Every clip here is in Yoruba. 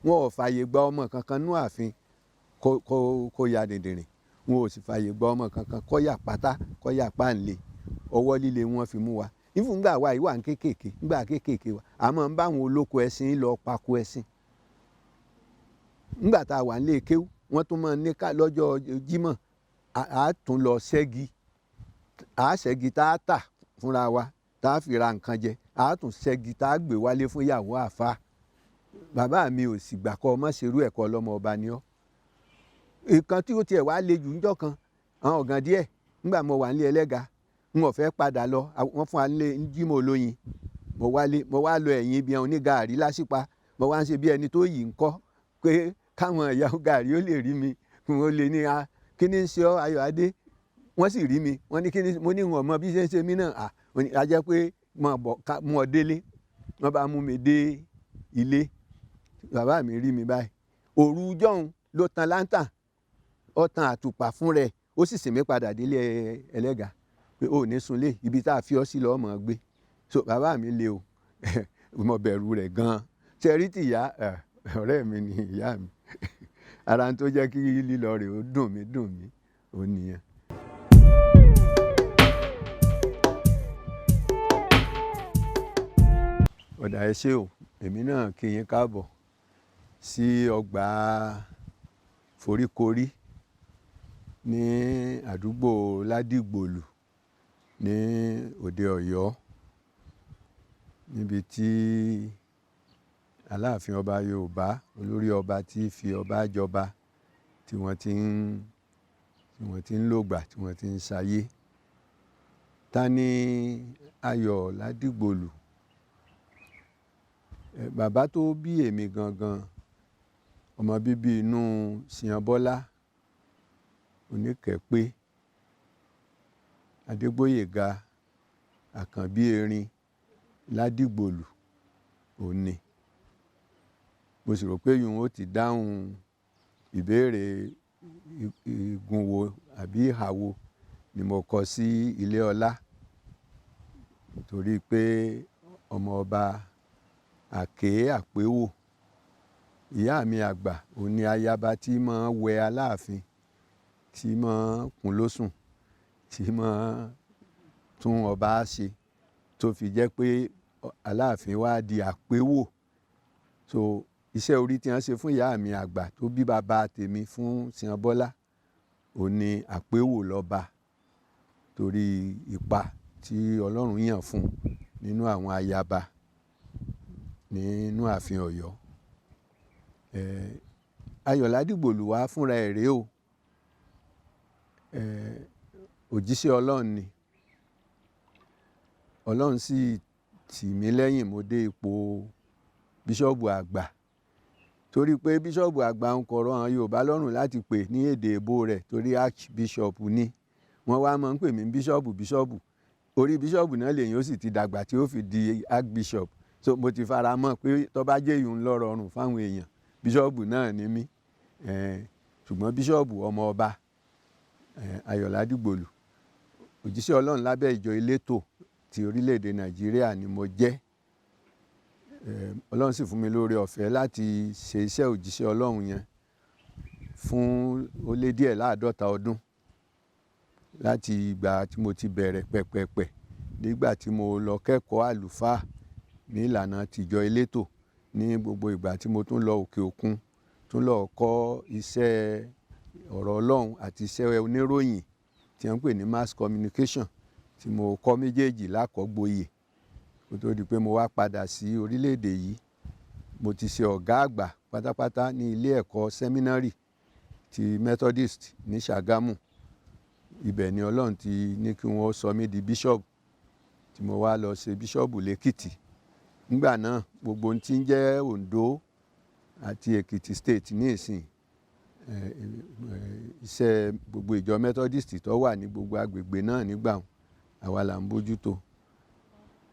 wọn ò fààyè gba ọmọ kankan nú ààfin kó ya dìndìnrìn, wọn ò sì fààyè gba ọmọ kankan kó yà pátá kó yà páǹlé. Ọwọ́ líle wọn fi mú wa. Ìfún gbà wá ìwà kéékèèké nígbà kéékèèké wa àmọ́ ń bá àwọn olóko ẹṣin lọ pako ẹṣin. Nígbà tá a wà nílé kéwú wọ́n tún máa ní ká lọ́jọ́ Jímọ̀ a tún lọ ṣẹ́gi, a ṣẹ́gi tá a tà fúnra wa tá a fi ra nǹkan jẹ, a tún ṣẹ́gi tá a gbé wálé fún ìyàwó àfáà. Bàbá mi ò sì gbà kọ́ ọmọ ṣerú ẹ̀kọ́ ọlọ́mọ ọba ni ọ́. Ìkan tí ó tiẹ̀ wá le jù níjọ́ kan àwọn ọ̀gàn díẹ̀ nígbà mo wà nílé ẹlẹ́ga n ò fẹ́ padà lọ, wọ́n fún wa nílé Jímọ̀ olóyin, mo wá lọ ẹ̀yìn ibi àwọn onígàárí lásìpa, mo wá ń ṣe bí ẹni tó yìí ń kọ́ pé káwọn ẹ̀yà gàárí ó lè rí mi, wọ́n lè ní kí ni ń ṣe ọ́ Ayọ̀ Adé, wọ́n sì rí mi, wọ́n ní kí ni mo ní wọn mọ bí ṣe ń ṣe mí náà, a jẹ́ pé mú ọ délé, wọ́n bá mú mi dé ilé, bàbá mi rí mi báyìí, òru jọ́hun ló tan láńtà, ó tan àtùpà fún rẹ̀, ó sì sìn mí padà délé ẹlẹ́ga pé ó ní sunlé ibi tá a fi ọ́ sí lọ́ọ́ mọ̀ gbé. So bàbá mi le o mo bẹ̀rù rẹ̀ gan-an. Ṣẹ́rítì ìyá ọ̀rẹ́ mi ni ìyá mi ara tó jẹ́ kí lílọ rẹ̀ ó dùn mí ó nìyẹn. Ọ̀dà ẹ ṣé o, èmi náà kí yín káàbọ̀ sí ọgbà foríkorí ní àdúgbò Ládìgbòlù ní òde Ọ̀yọ́, níbi tí Aláàfin ọba Yorùbá, olórí ọba tí fi ọba jọba, tí wọ́n ti ń lògbà, tí wọ́n ti ń ṣayé. Ta ni Ayọ̀ Ládìgbòlù? Bàbá tó bí èmi gangan, ọmọ bíbí inú Ṣìyànbọ́lá Oníkẹ̀pé Adégbóyèga Àkànbí Erin Ládìgbòlù òní. Mo sì rò pé yìí ó ti dáhùn ìbéèrè igun wo àbí ìhà wo ni mo kọ sí ilé ọlá, torí pé ọmọ ọba Àké Àpéwò, ìyá mi àgbà òun ni ayaba tí máa wẹ Aláàfin, tí máa kún lósùn, tí máa tún ọba ṣe, tó fi jẹ́ pé Aláàfin wá di Àpéwò. So iṣẹ́ orí tí wọ́n ṣe fún ìyá mi àgbà tó bí bàbá tèmi fún Ṣìyànbọ́lá òun ni Àpéwò lọ́ba, torí ipa tí Ọlọ́run yàn fún nínú àwọn ayaba nínú ààfin Ọ̀yọ́. Ayọ̀ Ládìgbòlù wá fúnra ẹ̀ rèé o, òjíṣẹ́ Ọlọ́run ni. Ọlọ́run sì tì mí lẹ́yìn mo dé ipò bíṣọ́ọ̀bù àgbà, torí pé bíṣọ́ọ̀bù àgbà ń kọ̀rọ̀ àwọn Yorùbá lọ́rùn láti pè ní èdè èbó rẹ̀, torí archbishop ni wọ́n wá máa ń pè mí bíṣọ́ọ̀bù. Orí bíṣọ́ọ̀bù náà lèyìn ó sì ti dàgbà tí ó fi di archbishop. So mo ti fara mọ́ pé tó bá jẹ́ ìyún lọ rọrùn fáwọn èèyàn, bíṣọ́ọ̀bù náà ni mí. Ṣùgbọ́n bíṣọ́ọ̀bù ọmọ ọba Ayọ̀ Ládìgbòlù, òjíṣẹ́ Ọlọ́run lábẹ́ ìjọ elétò ti orílẹ̀-èdè Nàìjíríà ni mo jẹ́. Ọlọ́run sì fún mi lóore ọ̀fẹ́ láti ṣe iṣẹ́ òjíṣẹ́ Ọlọ́run yẹn fún ó lé díẹ̀ láàdọ́ta ọdún, láti ìgbà tí mo ti bẹ̀rẹ̀ pẹ̀pẹ̀pẹ̀ nígbà tí mo lọ kẹ́kọ̀ọ́ àlùfáà ní ìlànà tìjọ elétò, ní gbogbo ìgbà tí mo tún lọ òkè òkun, tún lọ kọ́ iṣẹ́ ọ̀rọ̀ Ọlọ́run àti iṣẹ́ oníròyìn tí wọ́n ń pè ní mass communication, tí mo kọ́ méjèèjì lákọ̀ọ́gboyè kó tó di pé mo wá padà sí orílẹ̀-èdè yìí. Mo ti ṣe ọ̀gá àgbà pátápátá ní ilé ẹ̀kọ́ sẹ́mínárì ti Methodist ní Ṣàgámù. Ibẹ̀ ni Ọlọ́run ti ní kí wọ́n sọ mí di bíṣọ́ọ̀bù, tí mo wá lọ ṣe bíṣọ́ọ̀bù lẹ́kìtì. Nígbà náà gbogbo ohun tí ń jẹ́ Oǹdó àti Èkìtì state ní ìsìn, iṣẹ́ gbogbo ìjọ Methodist tó wà ní gbogbo agbègbè náà nígbà àwa là ń bójútó.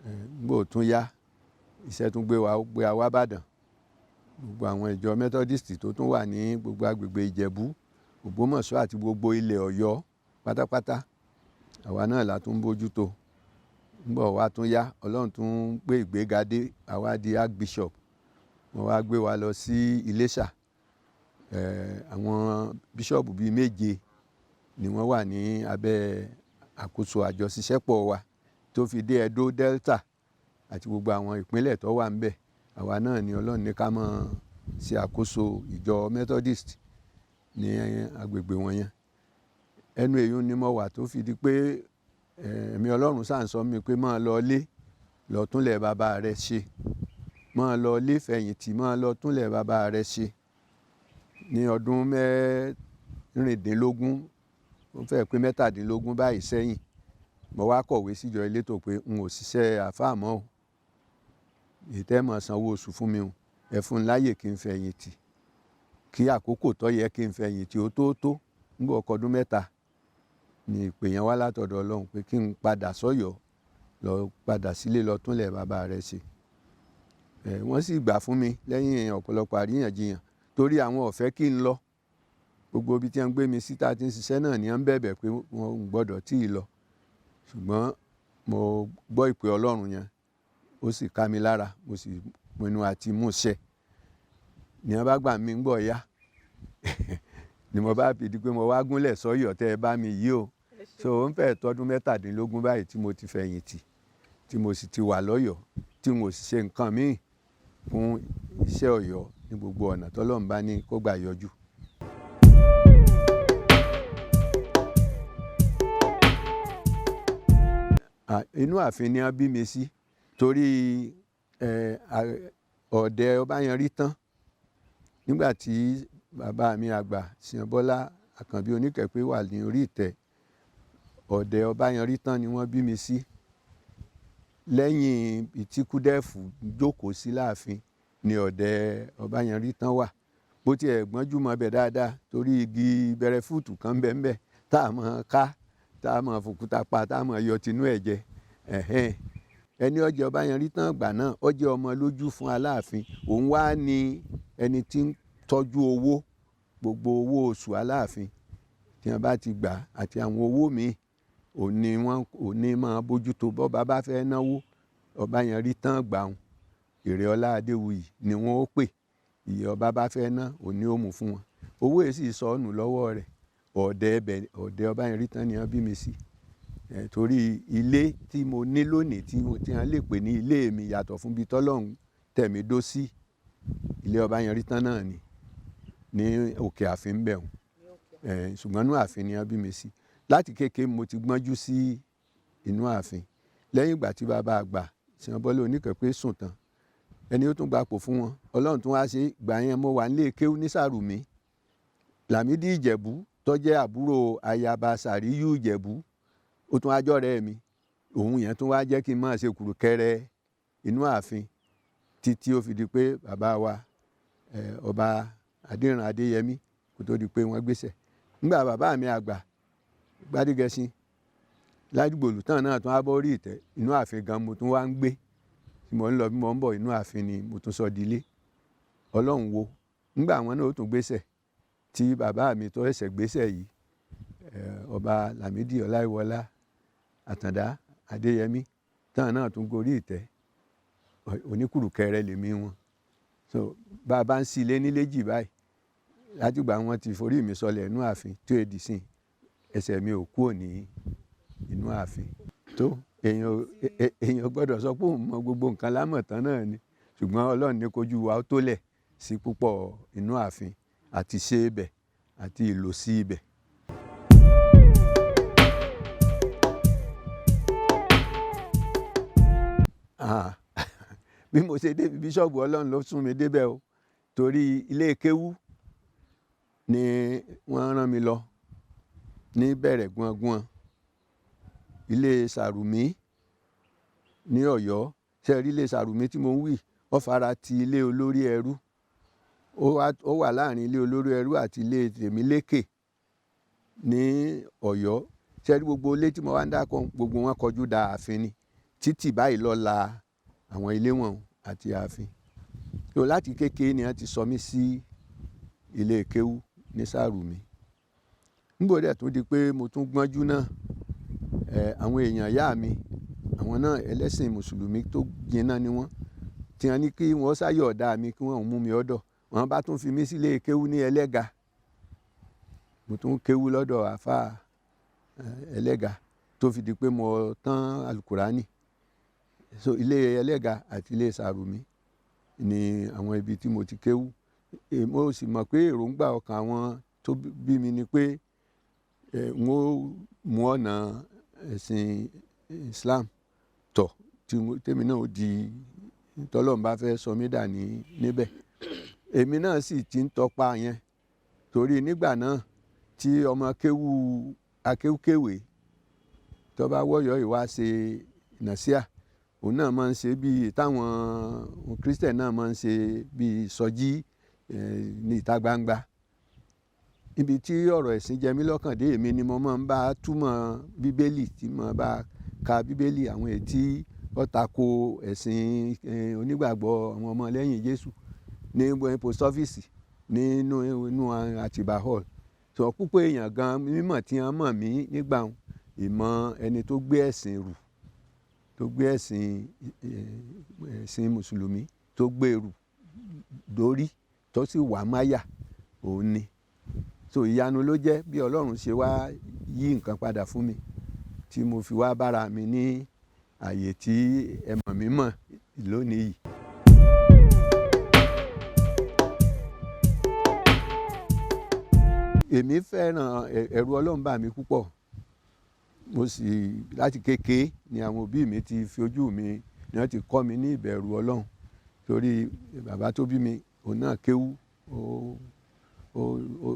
Nígbà tó tún yá, iṣẹ́ tún gbé wa wá Ìbàdàn. Gbogbo àwọn ìjọ Methodist tó tún wà ní gbogbo agbègbè Ìjẹ̀bú, Ògbómọ̀ṣọ́ àti gbogbo ilẹ̀ Ọ̀yọ́ pátápátá àwa náà là tún bójútó. Nígbà wá tún yá, Ọlọ́run tún gbé ìgbéga dé, àwa di archbishop wọ́n wá gbé wa lọ sí Iléṣà. Àwọn bíṣọ̀bù bíi 7 ni wọ́n wà ní abẹ́ àkóso àjọṣiṣẹ́pọ̀ wa tó fi dé Ẹdó Delta àti gbogbo àwọn ìpínlẹ̀ tó wà ńbẹ̀. Àwa náà ni Ọlọ́run ní ká máa ṣe àkóso ìjọ Methodist ní agbègbè wọn yẹn. Ẹnu èyí ni mo wà tó fi di pé ẹ̀mí Ọlọ́run ṣáà ń sọ mí pé máa lọ ilé lọ túnlẹ̀ bàbá rẹ ṣe, máa lọ ilé fẹ̀yìntì, máa lọ túnlẹ̀ bàbá rẹ ṣe. Ní ọdún 16, ó fẹ́ pé 17 báyìí sẹ́yìn, mo wá kọ̀wé síjọ elétò pé n ò ṣiṣẹ́ àfáà mọ́ o, èyí tẹ́ mọ̀ sanwó oṣù fún mi o, ẹ fún un láyè kí n fẹ̀yìntì, kí àkókò tó yẹ kí n fẹ̀yìntì ó tó nígbà ọkọ̀ọdún 3 ni ìpè yẹn wá látọ̀dọ̀ Ọlọ́run pé kí n padà sọ́yọ́ lọ padà sílé lọ túnlẹ̀ bàbá rẹ̀ ṣe. Wọ́n sì gbà fún mi lẹ́yìn ọ̀pọ̀lọpọ̀ àríyànjiyàn torí àwọn ò fẹ́ kí n lọ. Gbogbo ibi tí wọ́n gbé mi sí tá a ti ń ṣiṣẹ́ náà ni wọ́n ń bẹ̀bẹ̀ pé wọ́n ò gbọ́dọ̀ tí ì lọ. Ṣùgbọ́n mo gbọ́ ìpè Ọlọ́run yẹn, ó sì ká mi lára, mo sì pinnu àti mú ṣẹ. Ni wọ́n bá gbà mí ń gbọ́ yá ni mo bá fi di pé mo wá gúnlẹ̀ sọ́yọ́ tẹ́ ẹ bá mi yìí o. So ó ń fẹ́ tọdún 17 báyìí tí mo ti fẹ̀yìntì, tí mo sì ti wà lọ́yọ̀ọ́, tí mo sì ṣe nǹkan míì fún iṣẹ́ Ọ̀yọ́ ní gbogbo ọ̀nà tọ́lọ́run bá ní kó gbà yọjú. Inú ààfin ni wọ́n bí mi sí torí ọ̀dẹ Ọbáyanrí tán nígbà tí bàbá mi àgbà Ṣìyàn Bọ́lá Àkànbí Oníkẹ̀pẹ́ wà ní orí ìtẹ́. Ọ̀dẹ Ọbáyanrí tán ni wọ́n bí mi sí. Lẹ́yìn ìtíkúdẹ́fù jókòó sí láàfin ni ọ̀dẹ Ọbáyanrí tán wà. Bó tiẹ̀ gbọ́njú mọ́ bẹ̀ dáadáa torí igi bẹrẹfúùtù kan bẹ́ẹ̀ tá a mọ̀ ká, tá a mọ̀ fòkúta pa, tá a mọ̀ yọ tinú ẹ̀ jẹ. Ẹni ó jẹ Ọbáyanrí tán gbà náà ó jẹ́ ọmọ lójú fún Aláàfin. Òun wá ní ẹni tí ń tọ́jú owó, gbogbo owó oṣù Aláàfin tí wọ́n bá ti gbà àti àwọn owó míì òní máa bójútó. Bọ́ba bá fẹ́ náwó, Ọbáyanrí tán gbàùn Èrè Ọlá Adéwuyì ni wọ́n ó pè. Iye ọba bá fẹ́ ná òní ó mú fún wọn. Owó èsì sọnù lọ́wọ́ rẹ̀. Ọ̀dẹ Ọbáyanrí tán ni wọ́n bí mi sí. Torí ilé tí mo ní lónìí tí wọ́n lè pè ní ilé mi yàtọ̀ fún bí tọ́lọ́run tẹ̀mí dó sí, ilé Ọbáyanrí tán náà ni ní òkè ààfin bẹ̀ hùn. Ṣùgbọ́n inú ààfin ni wọ́n bí mi sí. Láti kékeré mo ti gbọ́njú sí inú ààfin. Lẹ́yìn ìgbà tí bàbá àgbà Ṣìyàn Bọ́lá Oníkẹ̀pẹ́ sùn tán, ẹni ó tún gbapò fún wọn, Ọlọ́run tún wá ṣe ìgbà yẹn mo wà nílé kéwú ní Sàrùmí. Lámídì Ìjẹ̀bú tó jẹ́ àbúrò ayaba Sàríyù Ìjẹ̀bú, ó tún ajọ́ rẹ̀ mi. Òun yẹn tún wá jẹ́ kí n máa ṣe kùrùkẹrẹ inú ààfin títí ó fi di pé bàbá wa Ọba Adeyẹmi kó tó di pé wọ́n gbéṣẹ̀. Nígbà bàbá mi àgbà Gbádégẹṣin Ládìgbòlù tán náà tún á bọ́ orí ìtẹ́, inú ààfin gan mo tún wá ń gbé. Tí mo ń lọ bí mo ń bọ̀, inú ààfin ni mo tún sọ di ilé. Ọlọ́run wo nígbà àwọn náà ó tún gbéṣẹ̀ tí bàbá mi tó ẹ̀ṣẹ̀ gbéṣẹ̀ yìí, Ọba Lámídì Ọláìwọlá Àtàndá Adéyẹmí tán náà tún gorí ìtẹ́. Oníkùrùkẹrẹ lèmi wọn. So bàbá ń sí ilé nílé jì báyìí. Látìgbà wọn ti forí mi sọlẹ̀ inú ààfin tó èdì sìn, ẹsẹ̀ mi ò kúrò ní inú ààfin. Tó èèyàn gbọ́dọ̀ sọ pé òun mọ gbogbo nǹkan lámọ̀tán náà ni. Ṣùgbọ́n Ọlọ́run ní kójú wa ó tólẹ̀ sí púpọ̀ inú ààfin àti ṣe ibẹ̀ àti ìlò sí ibẹ̀. Bí mo ṣe débi bíṣọ̀bù, Ọlọ́run ló sún mi débẹ̀ o. Torí ilé kéwú ni wọ́n rán mi lọ ní bẹ̀rẹ̀ gbọ̀ngbọ̀n. Ilé Sàrùmí ní Ọ̀yọ́. Ṣé rí ilé Sàrùmí tí mo ń wí? Ó fara ti ilé olórí ẹrú. Ó wà láàrin ilé olórí ẹrú àti ilé Tèmílékè ní Ọ̀yọ́. Ṣé rí gbogbo ilé tí mo wá ń dákọ̀, gbogbo wọn kọjú da ààfin ni. Títì báyìí lọ la àwọn ilé wọn àti ààfin. So láti kékeré ni wọ́n ti sọ mí sí ilé kéwú ní Sàrùmí. Nígbà dẹ̀ tún di pé mo tún gbọ́njú náà, àwọn èèyàn ìyá mi, àwọn náà ẹlẹ́sìn Mùsùlùmí tó jinná ni wọ́n. tí wọ́n ní kí wọ́n sáyọ̀ ọ̀dà mi kí wọ́n mú mi ọ̀dọ̀ wọ́n bá tún fi mí sílé kéwú ní Ẹlẹ́ga. Mo tún kéwú lọ́dọ̀ àfáà Ẹlẹ́ga tó fi di pé mo tán alukurani. So ilé Ẹlẹ́ga àti ilé Sàrùmí ni àwọn ibi tí mo ti kéwú. Mo sì mọ̀ pé èròǹgbà ọkàn àwọn tó bí mi ni pé n ó mú ọ̀nà ẹ̀sìn Islam tọ̀ tèmi náà ó di tọ́lọ́run bá fẹ́ sọ mí dà níbẹ̀. Èmi náà sì ti ń tọpa yẹn torí nígbà náà tí ọmọ akéwúkéwé tó bá wọ́yọ̀ ìwá ṣe nàṣíà òun náà máa ń ṣe bíi táwọn Christian náà máa ń ṣe bíi ìsọjí ní ìta gbangba. Ibi tí ọ̀rọ̀ ẹ̀sìn jẹ mí lọ́kàn dé èmi ni mo máa ń bá túmọ̀ Bíbélì tí mo bá ka Bíbélì àwọn èyí tí ó tako ẹ̀sìn onígbàgbọ́ àwọn ọmọ lẹ́yìn Jésù ní post office nínú Àtìbà hall. Sọ púpọ̀ èèyàn gan mímọ̀ tí wọ́n mọ̀ mí nígbà ìmọ̀ ẹni tó gbé ẹ̀sìn rù tó gbé ẹ̀sìn mùsùlùmí tó gbé rù dórí tó sì wà máyà òun ni. So ìyanu ló jẹ́ bí Ọlọ́run ṣe wá yí nǹkan padà fún mi tí mo fi wá bára mi ní àyè tí ẹ mọ̀ mí mọ̀ lónìí yìí. Èmi fẹ́ràn ẹ̀rù Ọlọ́run bà mí púpọ̀. Mo sì láti kékeré ni àwọn òbí mi ti fi ojú mi ni wọ́n ti kọ́ mi ní ìbẹ̀rù Ọlọ́run torí bàbá tó bí mi òun náà kéwú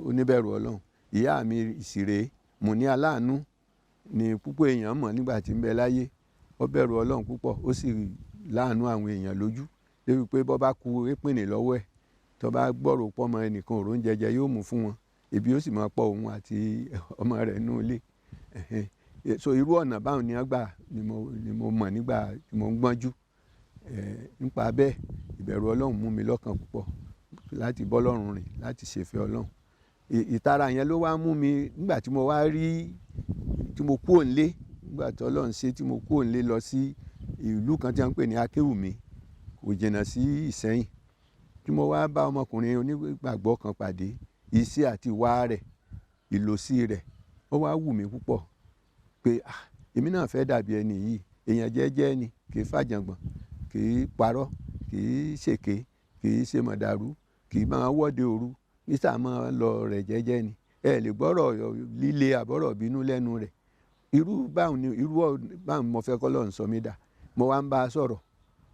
oníbẹ̀rù Ọlọ́run. Ìyá mi ìsìrè mú ní aláàánú ni púpọ̀ èèyàn mọ̀ nígbà tí ń bẹ láyé. Ó bẹ̀rù Ọlọ́run púpọ̀ ó sì láàánú àwọn èèyàn lójú débi pé bọ́ bá ku épìnì lọ́wọ́ ẹ̀ tó bá gbọ́rọ̀ pọ́mọ ẹnìkan òrón jẹjẹ yóò mú fún wọn ebi ó sì máa pọ̀ òun àti ọmọ rẹ̀ nínú ilé. So irú ọ̀nà báwọn ni wọ́n gbà ni mo mọ̀ nígbà tí mo ń gbọ́njú. Nípa bẹ́ẹ̀ ìbẹ̀rù Ọlọ́run mú mi lọ́kàn púpọ̀ láti bọ́ lọ́rùn rìn láti ṣèfẹ́ Ọlọ́run. Ìtara yẹn ló wá mú mi nígbà tí mo wá rí tí mo kúrò nílé nígbà tí Ọlọ́run ṣe tí mo kúrò nílé lọ sí ìlú kan tí wọ́n ń pè ní Akéwùmí kò jìnnà sí Ìṣẹ́yìn tí mo wá bá ọmọkùnrin onígbàgbọ́ kan pàdé. Iṣẹ́ àti ìwà rẹ̀ ìlòsí rẹ̀ ó wá wù mí púpọ̀ pé èmi náà fẹ́ dàbí ẹni yìí. Èèyàn jẹ́jẹ́ ni kì í fàjàngbọ̀n kì í parọ́ kì í ṣèké kì í ṣe mọ̀dàrú kì í máa wọ́de òru nísà máa lọ rẹ̀ jẹ́jẹ́ ni. Ẹ lè gbọ́rọ̀ líle àbọ̀rọ̀ bínú lẹ́nu rẹ̀. Irú báwọn mo fẹ́ kọ́ lọ́run sọ mí dà. Mo wá ń bá a sọ̀rọ̀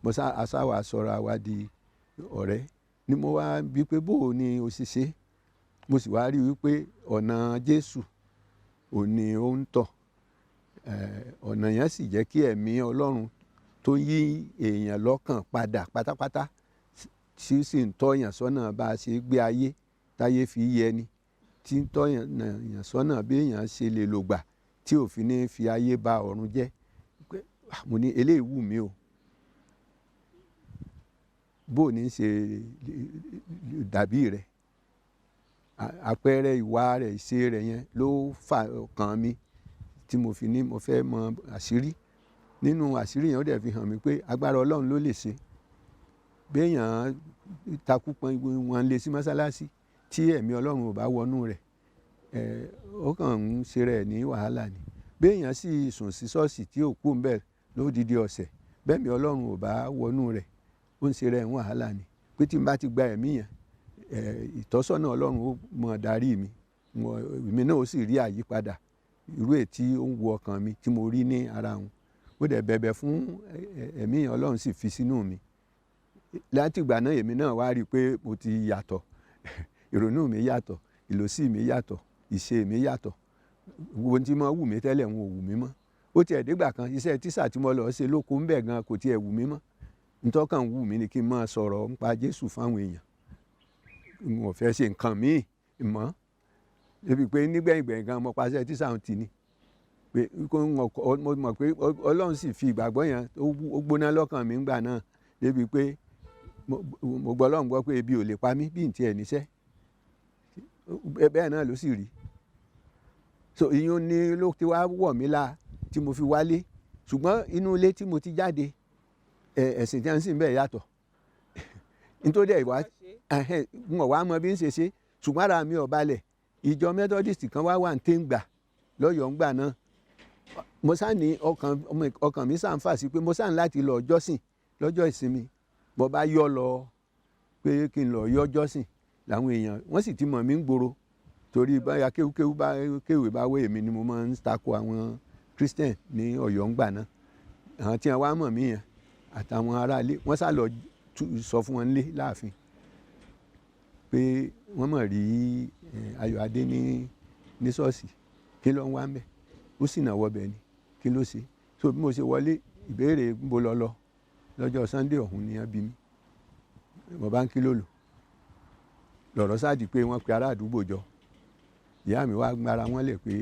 mo aṣáwà sọ̀rọ̀ àwa di ọ̀rẹ́ ni mo wá bí pé bó ni o ṣe ṣe. Mo sì wá rí wípé ọ̀nà Jésù òní ó ń tọ̀. Ọ̀nà yẹn sì jẹ́ kí ẹ̀mí Ọlọ́run tó yí èèyàn lọ́kàn padà pátápátá tí sì ń tọ́yàn sọ́nà bá a ṣe gbé ayé táyé fi yẹ ni tí ń tọ́yàn sọ́nà bí èèyàn ṣe lè lògbà tí òfin ní fi ayé ba ọ̀run jẹ́. Mo ní eléyìí wù mí o. Bó ní ṣe dàbí rẹ̀ àpẹẹrẹ ìwà rẹ̀ ìṣe rẹ̀ yẹn ló fà ọkàn mi tí mo fi ní mo fẹ́ mọ àṣírí. Nínú àṣírí yẹn ó dẹ̀ fi hàn mí pé agbára Ọlọ́run ló lè ṣe. Béèyàn takú pọn wọn lé sí mọ́sálásí tí ẹ̀mí Ọlọ́run ò bá wọnú rẹ̀ ó kàn ń ṣe rẹ̀ ní wàhálà ni. Béèyàn sì sùn sí ṣọ́ọ̀ṣì tí ò kú ń bẹ̀ lódidi ọ̀sẹ̀ bẹ́ẹ̀mí Ọlọ́run ò bá wọnú rẹ̀ ó ń ṣe rẹ̀ ní wàhálà ni. Pé tí n bá ti gba ẹ̀mí yẹn ìtọ́sọ́nà Ọlọ́run ó mọ darí mi. Èmi náà ó sì rí àyípadà irú èyí tí ó ń wo ọkàn mi tí mo rí ní ara wọn. Ó dẹ̀ bẹ̀bẹ̀ fún ẹ̀mí Ọlọ́run sì fi sínú mi. Láti ìgbà náà èmi náà wá rí i pé mo ti yàtọ̀. Ìrònú mi yàtọ̀ ìlòsí mi yàtọ̀ ìṣe mi yàtọ̀. Ohun tí mo wù mí tẹ́lẹ̀ wọn ò wù mí mọ́. Ó tiẹ̀ dégbà kan iṣẹ́ tíṣà tí mo lọ ṣe lóko ń bẹ̀ gan kò tiẹ̀ wù mí mọ́. Ntọ́kàn wù mí ni kí n máa sọ̀rọ̀ nípa Jésù fáwọn èèyàn. Mo fẹ́ ṣe nǹkan míì mọ́ débi pé nígbẹ̀yìngbẹ̀yìn gan mo paṣẹ tíṣà ń tì ní. Pé mo mọ̀ pé Ọlọ́run sì fi ìgbàgbọ́ yẹn ó gbóná lọ́kàn mi ńgbà náà débi pé mo gbọ́ Ọlọ́run gbọ́ pé ebi ò lè pa mí bí n tiẹ̀ níṣẹ́. Bẹ́ẹ̀ náà ló sì rí. So ìyún ni ló ti wá wọ̀ mí la tí mo fi wálé. Ṣùgbọ́n inú ilé tí mo ti jáde ẹ̀sìn tí wọ́n sì ń bẹ̀ yàtọ̀. nítorí ẹ̀ wá n ò wá mọ bí n ṣe ṣe ṣùgbọ́n ara mi ò balẹ̀. Ìjọ Methodist kan wá wà ní Téǹgbà lọ́yọ̀ọ́ ńgbà náà. Mo sá ní ọkàn mi sá ń fà sí pé mo sá ń láti lọ jọ́sìn lọ́jọ́ ìsinmi. Mo bá yọ́ lọ pé kí n lọ yọ́ jọ́sìn làwọn èèyàn wọ́n sì ti mọ̀ mí ń gbòòrò torí báyà kéwì bá wé èmi ni mo máa ń tako àwọn Christian ní Ọ̀yọ́ ńgbà náà. Àwọn tí wọ́n wá mọ̀ mí yẹn àtàwọn aráalé wọ́n sá lọ sọ fún wọn lé láàfin pé wọ́n mọ̀ rí Ayọ̀adé ní ṣọ́ọ̀ṣì kí ló ń wá ń bẹ̀ ó sì náwó bẹ̀ ni kí ló ṣe. So bí mo ṣe wọlé ìbéèrè ń bo lọ́jọ́ Sunday ọ̀hún ni wọ́n bí mi. Mo bá ń kí lòlò lọ̀rọ̀ sáàdì pé wọ́n pe ará àdúgbò jọ. Ìyá mi wá gbára wọn lẹ̀ pé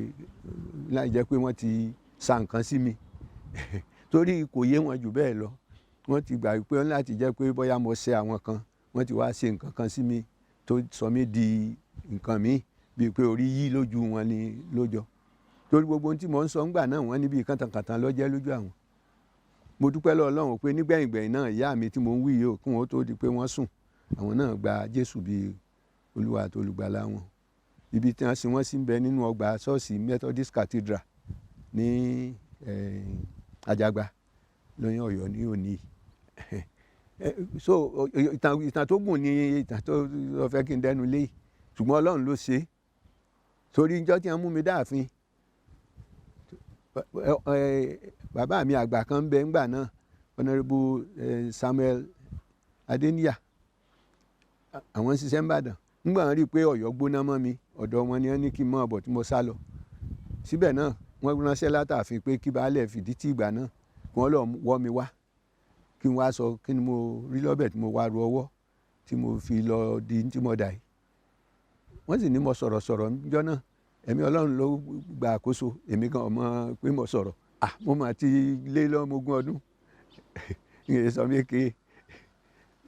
láì jẹ́ pé wọ́n ti sa nǹkan sí mi torí kò yé wọn jù bẹ́ẹ̀ lọ. Wọ́n ti gbà pé láti jẹ́ pé bóyá mo ṣe àwọn kan wọ́n ti wá ṣe nǹkan kan sí mi tó sọ mí di nǹkan mi bíi pé orí yí lójú wọn ni lójọ. Torí gbogbo ohun tí mo ń sọ ńgbà náà wọ́n ní bíi kàntànkàntàn ló jẹ́ lójú àwọn. Mo dúpẹ́ lọ́wọ́ Ọlọ́run pé nígbẹ̀yìngbẹ̀yìn náà ìyá mi tí mo ń wí yìí kún ó tó di pé wọ́n sùn àwọn náà gba Jésù bíi Olúwa àti olùgbàlà wọn. Ibi tí wọ́n sin wọ́n sí ń bẹ nínú ọgbà ṣọ́ọ̀ṣì Methodist Cathedral ní Àjàgbá lóyún Ọ̀yọ́ ní òní. So ìtàn tó gùn ni ìtàn tó fẹ́ kí n dẹnu lé ṣùgbọ́n Ọlọ́run ló ṣe torí ìjọ tí wọ́n mú mi dáàfin bàbá mi àgbà kan ń bẹ ńgbà náà Honorable Samuel Adeniya àwọn ń ṣiṣẹ́ ń bàdàn ńgbà wọn rí i pé Ọ̀yọ́ gbóná mọ́ mi ọ̀dọ̀ wọn ni wọ́n ní kí n mọ̀ ọ̀bọ̀ tí mo sá lọ. Síbẹ̀ náà wọ́n ránṣẹ́ látàfin pé kí baálẹ̀ fìdí tí ìgbà náà kí wọ́n lọ wọ́ mi wá kí n wá sọ kí ni mo rí lọ́bẹ̀ tí mo wá ru ọwọ́ tí mo fi lọ di tí mo dà yìí. Wọ́n sì ní mo sọ̀rọ̀ níjọ́ náà ẹ̀mí Ọlọ́run ló gba àkóso èmi kan mọ̀ pé mo sọ̀rọ̀ mo mà ti lé lọ́mọgún ọdún ìyẹn sọ mí ké.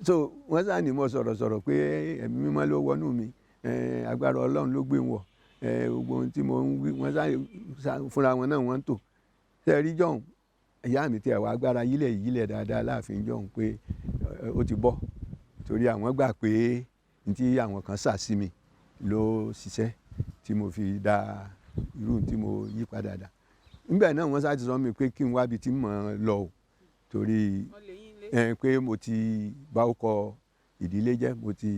So wọ́n sá ní mo sọ̀rọ̀ pé ẹ̀mí mímọ́ ló wọnú mi agbára Ọlọ́run ló gbé wọn gbogbo ohun tí mo ń wí wọ́n sá fúnra wọn náà wọ́n ń tò. Ṣé ẹ rí jọ̀hún ìyá mi tiẹ̀ wá agbára yílẹ̀ dáadáa láàfin jọ̀hún pé ó ti bọ́ torí àwọn gbà pé ní tí àwọn kan sà sí mi ló ṣiṣẹ́ tí mo fi da irú tí mo yí padà dà. Nígbà náà wọ́n sá ti sọ mi pé kí n wábi tí mò ń lọ o torí pé mo ti bá ọkọ̀ ìdílé jẹ́ mo ti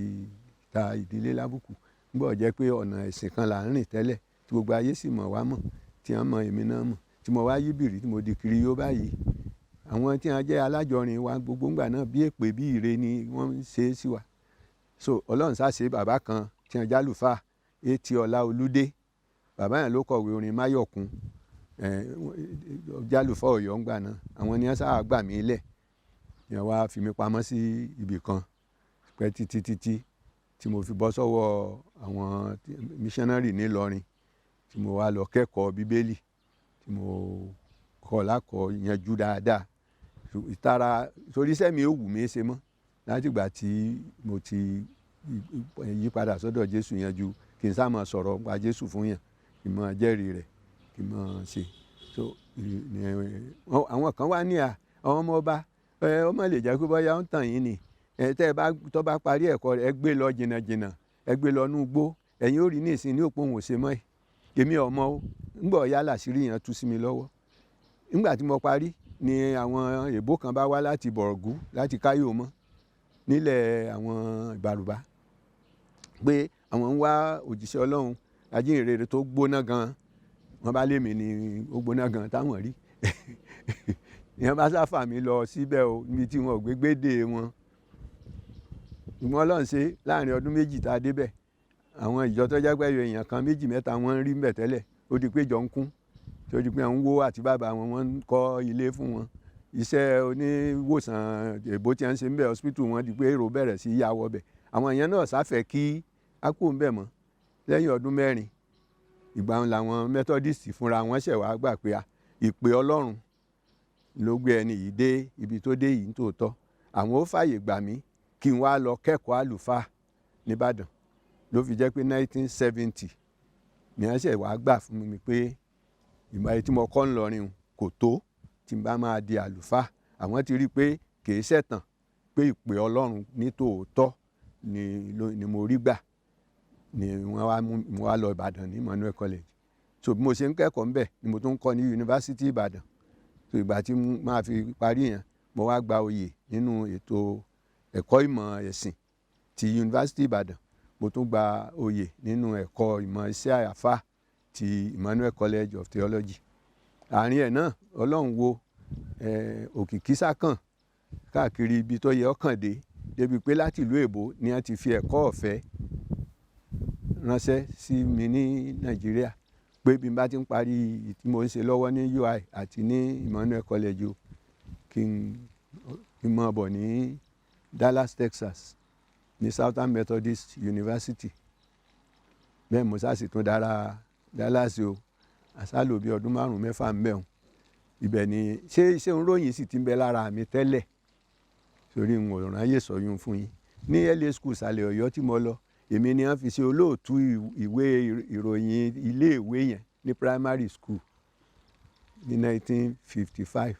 ta ìdílé lábùkù nígbà jẹ́ pé ọ̀nà ẹ̀sìn kan là ń rìn tẹ́lẹ̀ tí gbogbo ayé sì mọ̀ wá mọ̀ tí wọ́n mọ̀ èmi náà mọ̀ tí mo wá yí bìrì tí mo di kiri yó báyìí. Àwọn tí wọ́n jẹ́ alájọrin wa gbogbo ńgbà náà bí èpè bí ire ni wọ́n ń ṣe sí wa. So Ọlọ́run sá ṣe bàbá kan tí wọ́n jálùfà Etí Ọlá Olúdé bàbá yẹn ló kọ̀wé orin Máyọ̀kún jálùfà Ọ̀yọ́ ńgbà náà àwọn ni wọ́n sáà gbà mí lẹ̀ yẹn wá fi mi pamọ́ sí ibì kan pẹ́ títí tí mo fi bọ́ sọ́wọ́ àwọn missionary nílọrin tí mo wá lọ kẹ́kọ̀ọ́ Bíbélì tí mo kọ́ lákọ̀ọ́ yanjú dáadáa ìtara torí iṣẹ́ mi ò wù mí ṣe mọ́ látìgbà tí mo ti yí padà sọ́dọ̀ Jésù yanjú kí n sá máa sọ̀rọ̀ nípa Jésù fún yàn kí n máa jẹ́rìí rẹ̀ kí n máa ṣe. So àwọn kan wá ní àwọn ọmọ ọba ọmọ lè jẹ́ pé bóyá ń tàn yín ni tẹ́ ẹ bá tó bá parí ẹ̀kọ́ rẹ̀ ẹ gbé lọ jìnnàjìnnà ẹ gbé lọ nú igbó ẹ̀yin ó rí ní ìsìn ní òpó òun ò ṣe mọ́ ẹ̀ èmi ọmọ o ńgbà ọ̀yá làṣírí yẹn tú sí mi lọ́wọ́. Ńgbà tí mo parí ni àwọn èbó kan bá wá láti Bọ̀rọ̀gú láti Káyò mọ́ nílẹ̀ àwọn Ìbàrùbá pé àwọn ń wá òjíṣẹ́ Ọlọ́run ajínrere tó gbóná gan wọ́n bá lé mi ní ó gbóná gan táwọn rí ìyẹn bá sáfà mi lọ síbẹ̀ o níbi tí wọn ò gbégbédè wọn. Ìmọ̀ Ọlọ́run ṣe láàrin ọdún méjì tá a débẹ̀ àwọn ìjọ tó jẹ́ pé èèyàn kan méjì mẹ́ta wọ́n ń rí mbẹ̀ tẹ́lẹ̀ ó di pé jọ ń kún tó di pé àwọn ń wó àti bàbá wọn wọ́n ń kọ́ ilé fún wọn. Iṣẹ́ oníwòsàn èbó tí wọ́n ń ṣe ń bẹ̀ hospital wọn di pé èrò bẹ̀rẹ̀ sí yà wọ́ bẹ̀. Àwọn èèyàn náà sáfẹ́ kí á kú ń bẹ̀ mọ́ lẹ́yìn ọdún mẹ́rin ìgbà wọn làwọn Methodist fúnra wọn ṣẹ̀ wá gbà pé ìpè Ọlọ́run ló gbé ẹni yìí dé ibi tó dé yìí nítòótọ́ àwọn ó fààyè gbà mí kí n wá lọ kẹ́kọ̀ọ́ àlùfáà nìbàdàn ló fi jẹ́ pé 1970 ní wọ́n ṣẹ̀ wá gbà fún mi pé ìmọ̀ tí mo kọ́ ńlọrin kò tó tí n bá máa di àlùfáà àwọn ti rí i pé kìí ṣẹ̀tàn pé ìpè Ọlọ́run ní tòótọ́ ni mo rí gbà ni mo wá lọ Ìbàdàn ní Emmanuel College. So bí mo ṣe ń kẹ́kọ̀ọ́ ńbẹ̀ ni mo tún ń kọ́ ní yunifásitì Ìbàdàn. So ìgbà tí máa fi parí yẹn mo wá gba oyè nínú ètò ẹ̀kọ́ ìmọ̀ ẹ̀sìn ti yunifásitì Ìbàdàn. Mo tún gba oyè nínú ẹ̀kọ́ ìmọ̀ iṣẹ́ àfáà ti Emmanuel College of Theology. Àárín ẹ̀ náà Ọlọ́run wo òkìkí sákàn káàkiri ibi tó yẹ ọkàn dé débi pé láti ìlú èbó ni wọ́n ti fi ẹ̀kọ́ ọ̀fẹ́ ránṣẹ́ sí mi ní Nàìjíríà pé bí n bá ti ń parí tí mo ń ṣe lọ́wọ́ ní UI àti ní Emmanuel College o kí n máa bọ̀ ní Dallas, Texas ní Southern Methodist University. Bẹ́ẹ̀ mo sá sì tún dára Dallas o àsálò bí ọdún 5-6 ń bẹ̀rùn. Ibẹ̀ ni ṣé iṣẹ́ oníròyìn sì ti ń bẹ lára mi tẹ́lẹ̀ torí n ò ráyè sọyún fún yín. Ní LA School Sàlẹ̀ Ọ̀yọ́ tí mo lọ èmi ni wọ́n fi ṣe olóòtú ìwé ìròyìn iléèwé yẹn ní primary school ní 1955.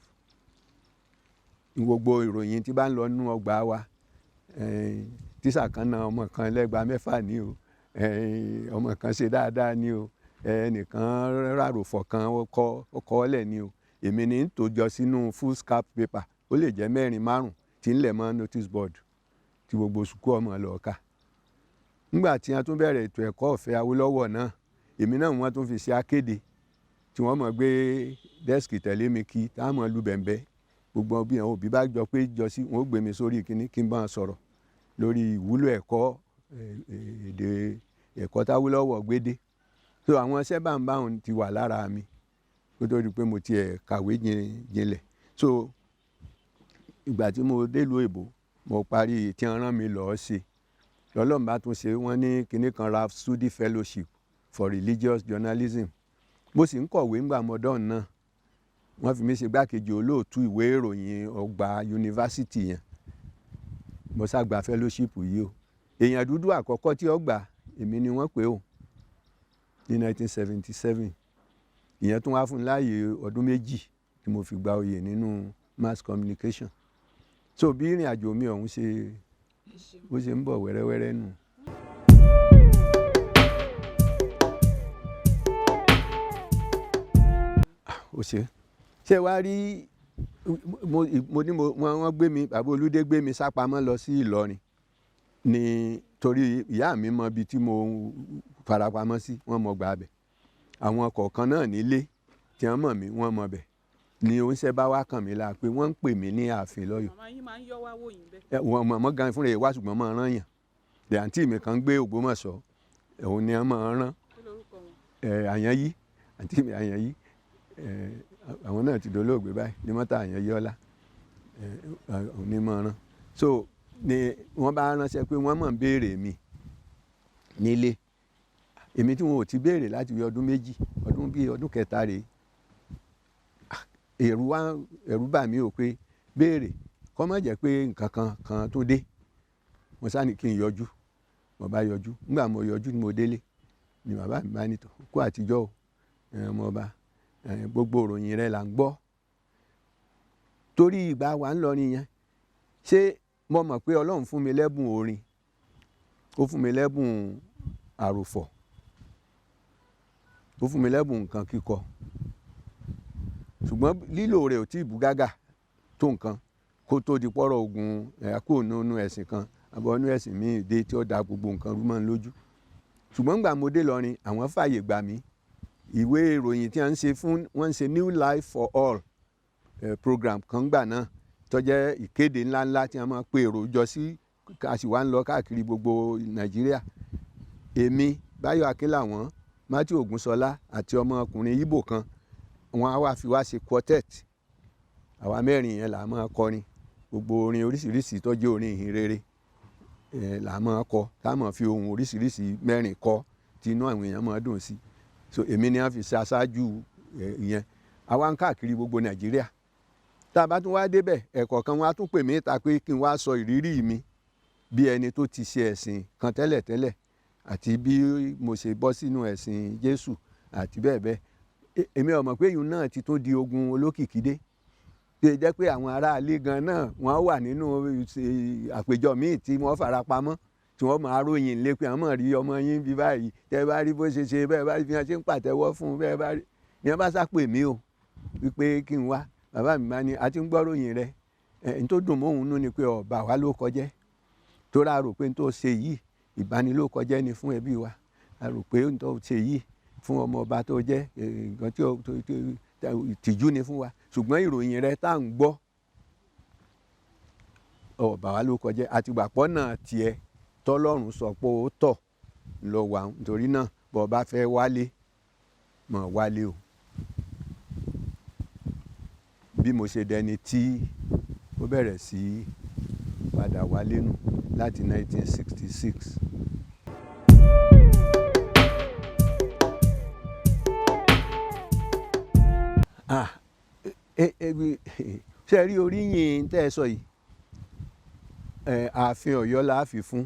Gbogbo ìròyìn tí bá ń lọ nú ọgbà wa tíṣà kan náà ọmọ kan lẹ́gba 6 ní o, ọmọ kan ṣe dáadáa ní o, ẹnìkan ráròfọ̀ kan ó kọ́ ọ́lẹ̀ ní o. Èmi ni ń tò jọ sínú foolscap paper ó lè jẹ́ 4-5 tí ń lẹ̀ mọ́ notice board tí gbogbo sùkú ọmọ lọ kà. Nígbà tí wọ́n tún bẹ̀rẹ̀ ètò ẹ̀kọ́ ọ̀fẹ́ Awólọ́wọ̀ náà èmi náà wọ́n tún fi ṣe akéde tí wọ́n mọ̀ gbé dẹ́sìkì tẹ̀lé mi kí táwọn mọ̀ lu bẹ̀m̀bẹ́ gbogbo bí àwọn òbí bá jọ pé jọ sí wọn ó gbé mi sórí kíní kí n bá wọn sọ̀rọ̀ lórí ìwúlò ẹ̀kọ́ èdè ẹ̀kọ́ t'Awólọ́wọ̀ gbédé. So àwọn iṣẹ́ báńbáwọn ti wà lára mi kó tó di pé mo tiẹ̀ kàwé jinlẹ̀. So ìgbà tí mo délùú èbó mo parí tí wọ́n rán mi lọ́ọ́ ṣe lọ́lọ́run bá tún ṣe wọ́n ní kinní kan Rhapsody Fellowship for Religious Journalism. Mo sì ń kọ̀wé ńgbà mọ́dọ́n náà wọ́n fi mí ṣe gbákejì olóòtú ìwé ìròyìn ọgbà yunifásitì yẹn. Mo ṣàgbà fellowship yìí o. Èèyàn dúdú àkọ́kọ́ tí ó gbà èmi ni wọ́n pè ó ní 1977. Ìyẹn tún wá fún láàyè ọdún 2 tí mo fi gba oyè nínú mass communication. So bí ìrìn àjò mi ọ̀hún bó ṣe ń bọ̀ wẹ́rẹ́wẹ́rẹ́ nù. Ó ṣe wá rí wọ́n gbé mi bàbá Olúdé gbé mi sápamọ́ lọ sí Ìlọrin ní torí ìyá mi mọ ibi tí mo farapamọ́ sí wọ́n mọ gbà bẹ̀. Àwọn kọ̀ọ̀kan náà nílé tí wọ́n mọ̀ mí wọ́n mọ bẹ̀ ni oúnṣẹ́ bá wá kàn mí la pé wọ́n ń pè mí ní ààfin lọ́yọ̀. Màmá yín máa ń yọ́ wá wò yín bẹ́ẹ̀. Wọ́n mọ̀ gan fúnra ẹ̀ wá ṣùgbọ́n máa rán yàn. Àǹtí mi kan gbé Ògbómọ̀ṣọ́ òun ni wọ́n máa rán. Kí lorúkọ wọn? Àyànyí àǹtí mi Àyànyí àwọn náà ti dolóògbé báyìí ní mọ́tà Àyànyí ọlá òun ni máa rán. So ni wọ́n bá ránṣẹ́ pé wọ́n mọ̀ ń béèrè mi nílé èmi tí wọn ò ti béèrè láti bí ọdún 2 bíi ọdún 3 rèé. Ẹ̀rù bà mí ò pé béèrè kọ́ má jẹ́ pé nǹkan kan tó dé. Mo sá ní kí n yọjú mo bá yọjú nígbà mo yọjú ni mo délé ni bàbá mi bá ní tó kú àtijọ́ o ọmọ ọba gbogbo ìròyìn rẹ là ń gbọ́. Torí ìgbà wa ń lọ nìyẹn ṣé mo mọ̀ pé Ọlọ́run fún mi lẹ́bùn orin ó fún mi lẹ́bùn àròfọ̀ ó fún mi lẹ́bùn nǹkan kíkọ ṣùgbọ́n lílò rẹ̀ ò tí ì bú gágà tó nǹkan kó tó di pọ́rọ̀ ogun kó nínú ẹ̀sìn kan àbọ̀ nínú ẹ̀sìn míì dé tí ó da gbogbo nǹkan rú mọ́ ń lójú. Ṣùgbọ́n gbà mo dé lọrin àwọn fààyè gbà mí ìwé ìròyìn tí wọ́n ń ṣe wọ́n ń ṣe New Life for All program kan gbà náà tó jẹ́ ìkéde ńláńlá tí wọ́n máa pe èrò jọ sí àṣìwá ń lọ káàkiri gbogbo Nàìjíríà. Èmi Báyọ̀ Akínláwọ̀n Matthew Ògúnṣọlá àti ọmọkùnrin Ìgbò kan wọ́n á wá fi wá ṣe quartet. Àwa 4 yẹn là máa kọrin gbogbo orin oríṣiríṣi tó jẹ́ orin ìhìn rere là máa kọ tá máa fi ohun oríṣiríṣi 4 kọ tí inú àwọn èèyàn máa dùn sí. So èmi ni wọ́n fi ṣe aṣáájú ìyẹn. Àwa ń káàkiri gbogbo Nàìjíríà. Tá a bá tún wá débẹ̀ ẹ̀kọ̀ọ̀kan wọn á tún pè mí ta pé kí n wá sọ ìrírí mi bí ẹni tó ti ṣe ẹ̀sìn kan tẹ́lẹ̀tẹ́lẹ̀ àti bí mo ṣe bọ́ sínú ẹ̀sìn Jésù àti bẹ́ẹ̀ bẹ́ẹ̀. Èmi ò mọ̀ pé ìyún náà ti tó di ogun olókìkí dé tí ó jẹ́ pé àwọn aráalé gan náà wọ́n wà nínú àpéjọ míì tí wọ́n fara pamọ́ tí wọ́n máa ròyìn lé pé àwọn mọ̀ rí ọmọ yín bí báyìí tẹ́ bá rí bó ṣe ṣe bẹ́ẹ̀ bá rí bí wọ́n ṣe ń pàtẹ́wọ́ fún un bẹ́ẹ̀ bá rí ni wọ́n bá sápè mí o wípé kí n wá bàbá mi bá ní a ti ń gbọ́ ròyìn rẹ n tó dùn mọ́ òun nú ni pé ọba wa ló kọjẹ́ tó rà rò pé n tó ṣe yìí ìbanilókọjẹ́ ni fún ẹbí wa a rò pé n tó ṣe yìí fún ọmọ ọba tó jẹ́ nǹkan tí ìtìjú ni fún wa ṣùgbọ́n ìròyìn rẹ tá à ń gbọ́ ọba wa ló kọjẹ́ àtìgbàpọ̀ náà tiẹ̀ tọ́lọ́run sọ pé ó tọ̀ lọ wà nítorí náà bọ́ ọba fẹ́ wálé mọ̀ wálé o bí mo ṣe dẹni tí ó bẹ̀rẹ̀ sí padà wálé nù láti 1966. Ṣé rí oríyìn tẹ́ ẹ sọ yìí ààfin Ọ̀yọ́ la fi fún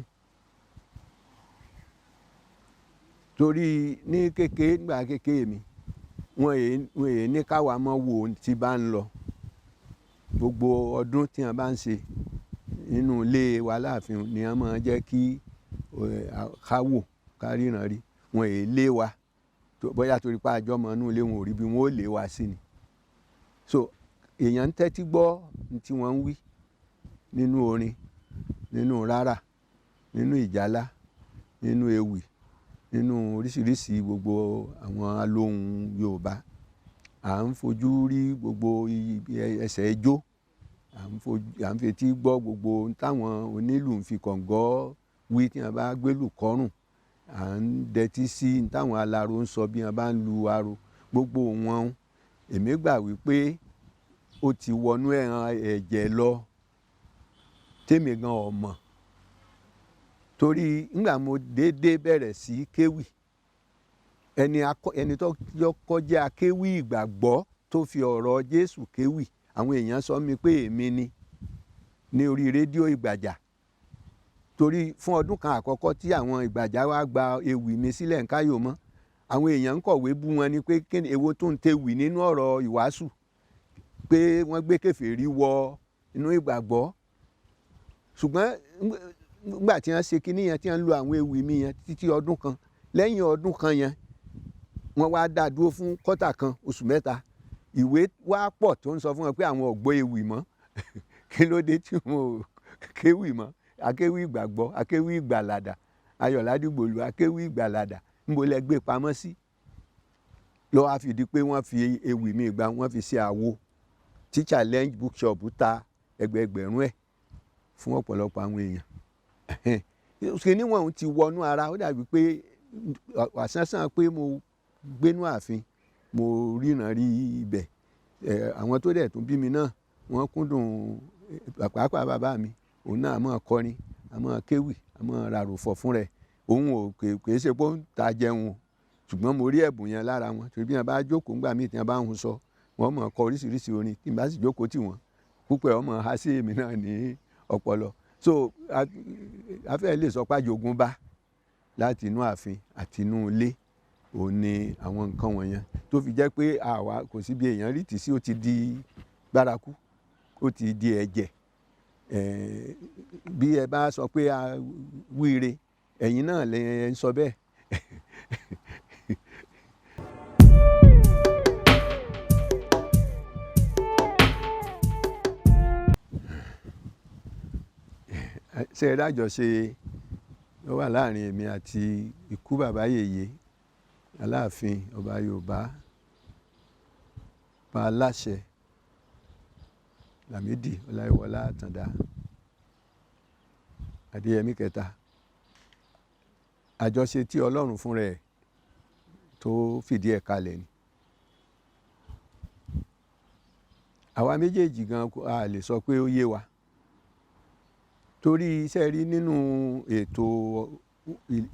torí ní kékeré nígbà kékeré mi wọ́n èé ní káwa mọ́ wo tí bá ń lọ gbogbo ọdún tí wọ́n bá ń ṣe nínú ilé wa láàfin ni wọ́n máa jẹ́ kí ká wò ká ríran rí wọ́n èé lé wa bóyá torí pé àjọ mọ́ inú ilé wọn ò rí bí wọ́n ó lé wa sí ni so èèyàn ń tẹ́tí gbọ́ tí wọ́n ń wí nínú orin nínú rárá nínú ìjálá nínú ewì nínú oríṣiríṣi gbogbo àwọn alóhùn Yorùbá à ń fojú rí gbogbo ẹsẹ̀ ijó à ń fetí gbọ́ gbogbo táwọn onílù ń fi kọ̀ǹgọ́ wí tí wọ́n bá gbélù kọ́rùn à ń dẹtí sí táwọn alaro ń sọ bí wọ́n bá ń lu aro gbogbo wọn èmi gbà wípé ó ti wọnú ẹran ẹ̀jẹ̀ lọ tèmi gan ò mọ̀ torí nígbà mo déédéé bẹ̀rẹ̀ sí kéwì ẹni tó kọjá akéwì ìgbàgbọ́ tó fi ọ̀rọ̀ Jésù kéwì àwọn èèyàn sọ mi pé èmi ni ní orí rédíò Ìgbàjà torí fún ọdún kan àkọ́kọ́ tí àwọn Ìgbàjà wá gba ewì mi sílẹ̀ ń káyò mọ́ àwọn èèyàn ń kọ̀wé bú wọn ni pé èwo tó ń tewì nínú ọ̀rọ̀ ìwàásù pé wọ́n gbé kèfèrí wọ inú ìgbàgbọ́ ṣùgbọ́n nígbà tí wọ́n ṣe kinní yẹn tí wọ́n lo àwọn ewì mi yẹn títí ọdún kan lẹ́yìn ọdún kan yẹn wọ́n wá dá dúró fún kọ́tà kan oṣù mẹ́ta ìwé wá pọ̀ tó ń sọ fún wọn pé àwọn ò gbọ́ ewì mọ́ kí ló dé tí wọn ò kéwì mọ́ akéwì ìgbàgbọ́ akéwì ìgbàlàdà Ayọ̀ládìgbòlù akéwì ìgbàlàdà níbo lẹ gbé pamọ́ sí lọ́wọ́ á fi di pé wọ́n fi ewì mi gbà wọ́n fi ṣe àwo tí challenge bookshop ta ẹgbẹẹgbẹ̀rún ẹ̀ fún ọ̀pọ̀lọpọ̀ àwọn èèyàn kíní wọn ti wọnú ara ó dàbí pé àsánsán pé mo gbénú ààfin mo ríran rí ibẹ̀ àwọn tó dẹ̀ tún bí mi náà wọ́n kúndùn pàápàá bàbá mi òun náà máa kọrin a máa kéwì a máa ràròfọ̀ fún rẹ̀ òun ò kèé ṣe pé ó ń ta jẹun o ṣùgbọ́n mo rí ẹ̀bùn yẹn lára wọn torí bí wọn bá jókòó ńgbà míì tí wọn bá ń hun sọ wọn mọ̀ kọ oríṣiríṣi orin tí n bá sì jókòó tì wọ́n púpọ̀ ọmọ ha sí èmi náà ní ọpọlọ so afẹ́ lè sọ pé àjogún bá láti inú ààfin àti inú ilé òun ni àwọn nǹkan wọ̀nyẹn tó fi jẹ́ pé àwa kò sí bí èèyàn rí tì sí ó ti di gbárakú ó ti di ẹ̀jẹ̀ bí ẹ bá sọ pé wíire ẹ̀yin náà lè ń sọ bẹ́ẹ̀. ṣe ìdájọṣe ló wà láàrin èmi àti ikú bàbá yèyé aláàfin ọba Yorùbá pa aláṣẹ Lámídì Ọláyíwọlá Àtàndá Adéyẹmí kẹta àjọṣe tí Ọlọ́run fún rẹ̀ tó fìdí ẹ̀ kalẹ̀ ni àwa méjèèjì gan a lè sọ pé ó yé wa torí iṣẹ́ rí nínú ètò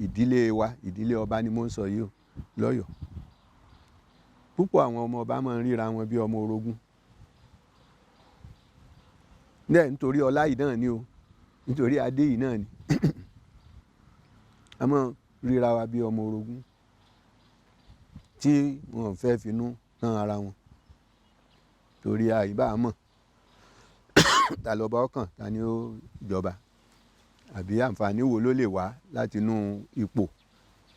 ìdílé wa ìdílé ọba ni mo ń sọ yìí lọ́yọ̀ọ́ púpọ̀ àwọn ọmọ ọba máa ń ríra wọn bí ọmọ orogún bẹ́ẹ̀ nítorí ọlá yìí náà ni o nítorí adé yìí náà ni a máa ríra wa bí ọmọ orogún tí wọn fẹ́ finú tán ara wọn torí àìbá mọ̀ ta lọ́ba ọkàn ta ni ó jọba àbí àǹfààní wo ló lè wá láti inú ipò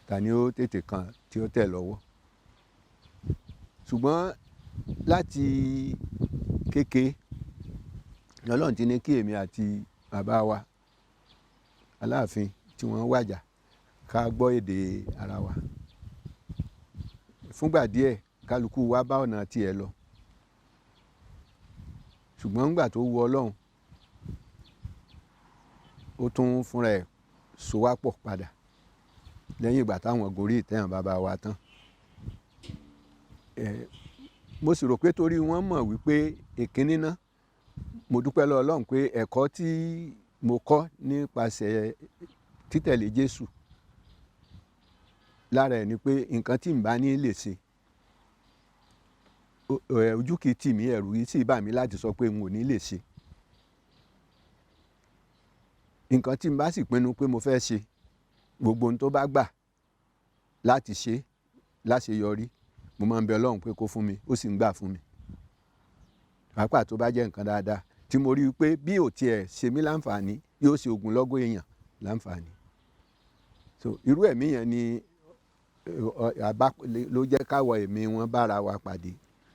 ta ni ó tètè kan tí ó tẹ̀ lọ́wọ́. Ṣùgbọ́n láti kékeré Ọlọ́run ti ní kí èmi àti bàbá wa Aláàfin tí wọ́n wàjà ká gbọ́ èdè ara wa. Fúngbà díẹ̀ kálukú wa bá ọ̀nà tiẹ̀ lọ. Ṣùgbọ́n nígbà tó wu Ọlọ́run ó tún fúnra ẹ̀ so wá pọ̀ padà lẹ́yìn ìgbà táwọn gorí ìtẹ́ bàbá wa tán. Mo sì rò pé torí wọ́n mọ̀ wípé èkínní náà mo dúpẹ́ lọ́wọ́ Ọlọ́run pé ẹ̀kọ́ tí mo kọ́ nípasẹ̀ títẹ̀lé Jésù lára ẹ̀ ni pé nǹkan tí n bá ní lè ṣe ojú kìí tì mí, ẹ̀rù yìí sì bà mí láti sọ pé n ò ní lè ṣe. Nǹkan tí n bá sì pinnu pé mo fẹ́ ṣe, gbogbo ohun tó bá gbà láti ṣe láṣeyọrí mo máa ń bẹ Ọlọ́run pé kó fún mi, ó sì ń gbà fún mi. Pàápàá tó bá jẹ́ nǹkan dáadáa tí mo rí i pé bí ò tiẹ̀ ṣe mí láǹfààní yóò ṣe ogunlọ́gọ̀ èèyàn láǹfààní. So irú ẹ̀mí yẹn ni ló jẹ́ káwọ ẹ̀mí wọn bára wa pàdé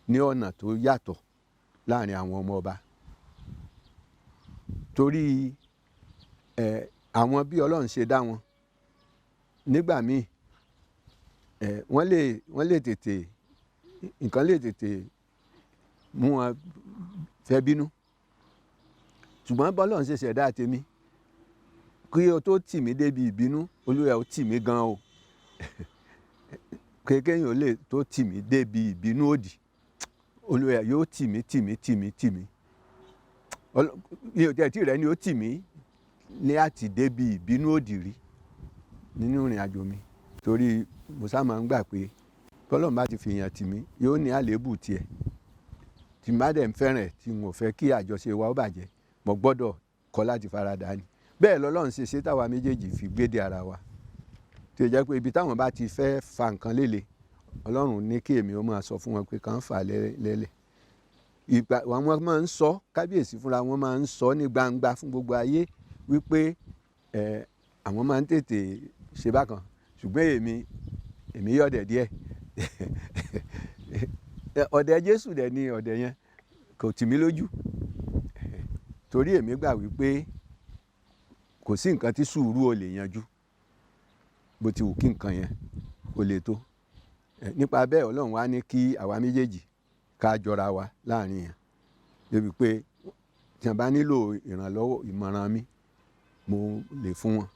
ní ọ̀nà tó yàtọ̀ láàrin àwọn ọmọ ọba. Torí àwọn bí Ọlọ́run ṣe dá wọn nígbà míì wọ́n lè tètè nǹkan lè tètè mú wọn fẹ́ bínú. Ṣùgbọ́n bọ́lọ́run ṣe ṣẹ̀dá tèmi kí o tó tì mí débi ìbínú Olúwa ó tì mí gan o kéèyàn ò lè tó tì mí débi ìbínú òdì Olúwa yóò tì mí mi ò tẹ̀ tí rẹ̀ ni ó tì mí ní àti débi ìbínú òdì rí nínú ìrìn àjò mi. Torí mo sá máa ń gbà pé bọ́lọ́run bá ti fi yàn tì mí yóò ní àléébù tiẹ̀. Tí n bá dẹ̀ ń fẹ́ràn ẹ̀ tí n ò fẹ́ kí àjọṣe wa ó bàjẹ́ mo gbọ́dọ̀ kọ́ láti faradà ni. Bẹ́ẹ̀ lọ́lọ́run ṣe ṣe táwa méjèèjì fi gbédè ara wa. Tí ó jẹ́ pé ibi táwọn bá ti fẹ́ fa nǹkan léle Ọlọ́run ní kí èmi ó máa sọ fún wọn pé kàn fà lẹ́lẹ̀. Àwọn máa ń sọ kábíyèsí fúnra wọn máa ń sọ ní gbangba fún gbogbo ayé wípé àwọn máa ń tètè ṣe bákan ṣùgbọ́n èmi yọ̀dẹ̀ díẹ̀. Ọ̀dẹ̀ Jésù dẹ̀ ni ọ̀dẹ̀ yẹn kò tì mí lójú. Torí èmi gbà wípé kò sí nǹkan tí sùúrù ò lè yanjú bó ti wù kí nǹkan yẹn ó le tó. Nípa bẹ́ẹ̀ Ọlọ́run wá ní kí àwa méjèèjì ká jọra wa láàrin yẹn débi pé tí wọ́n bá nílò ìrànlọ́wọ́ ìmọ̀ràn mi mo lè fún wọn.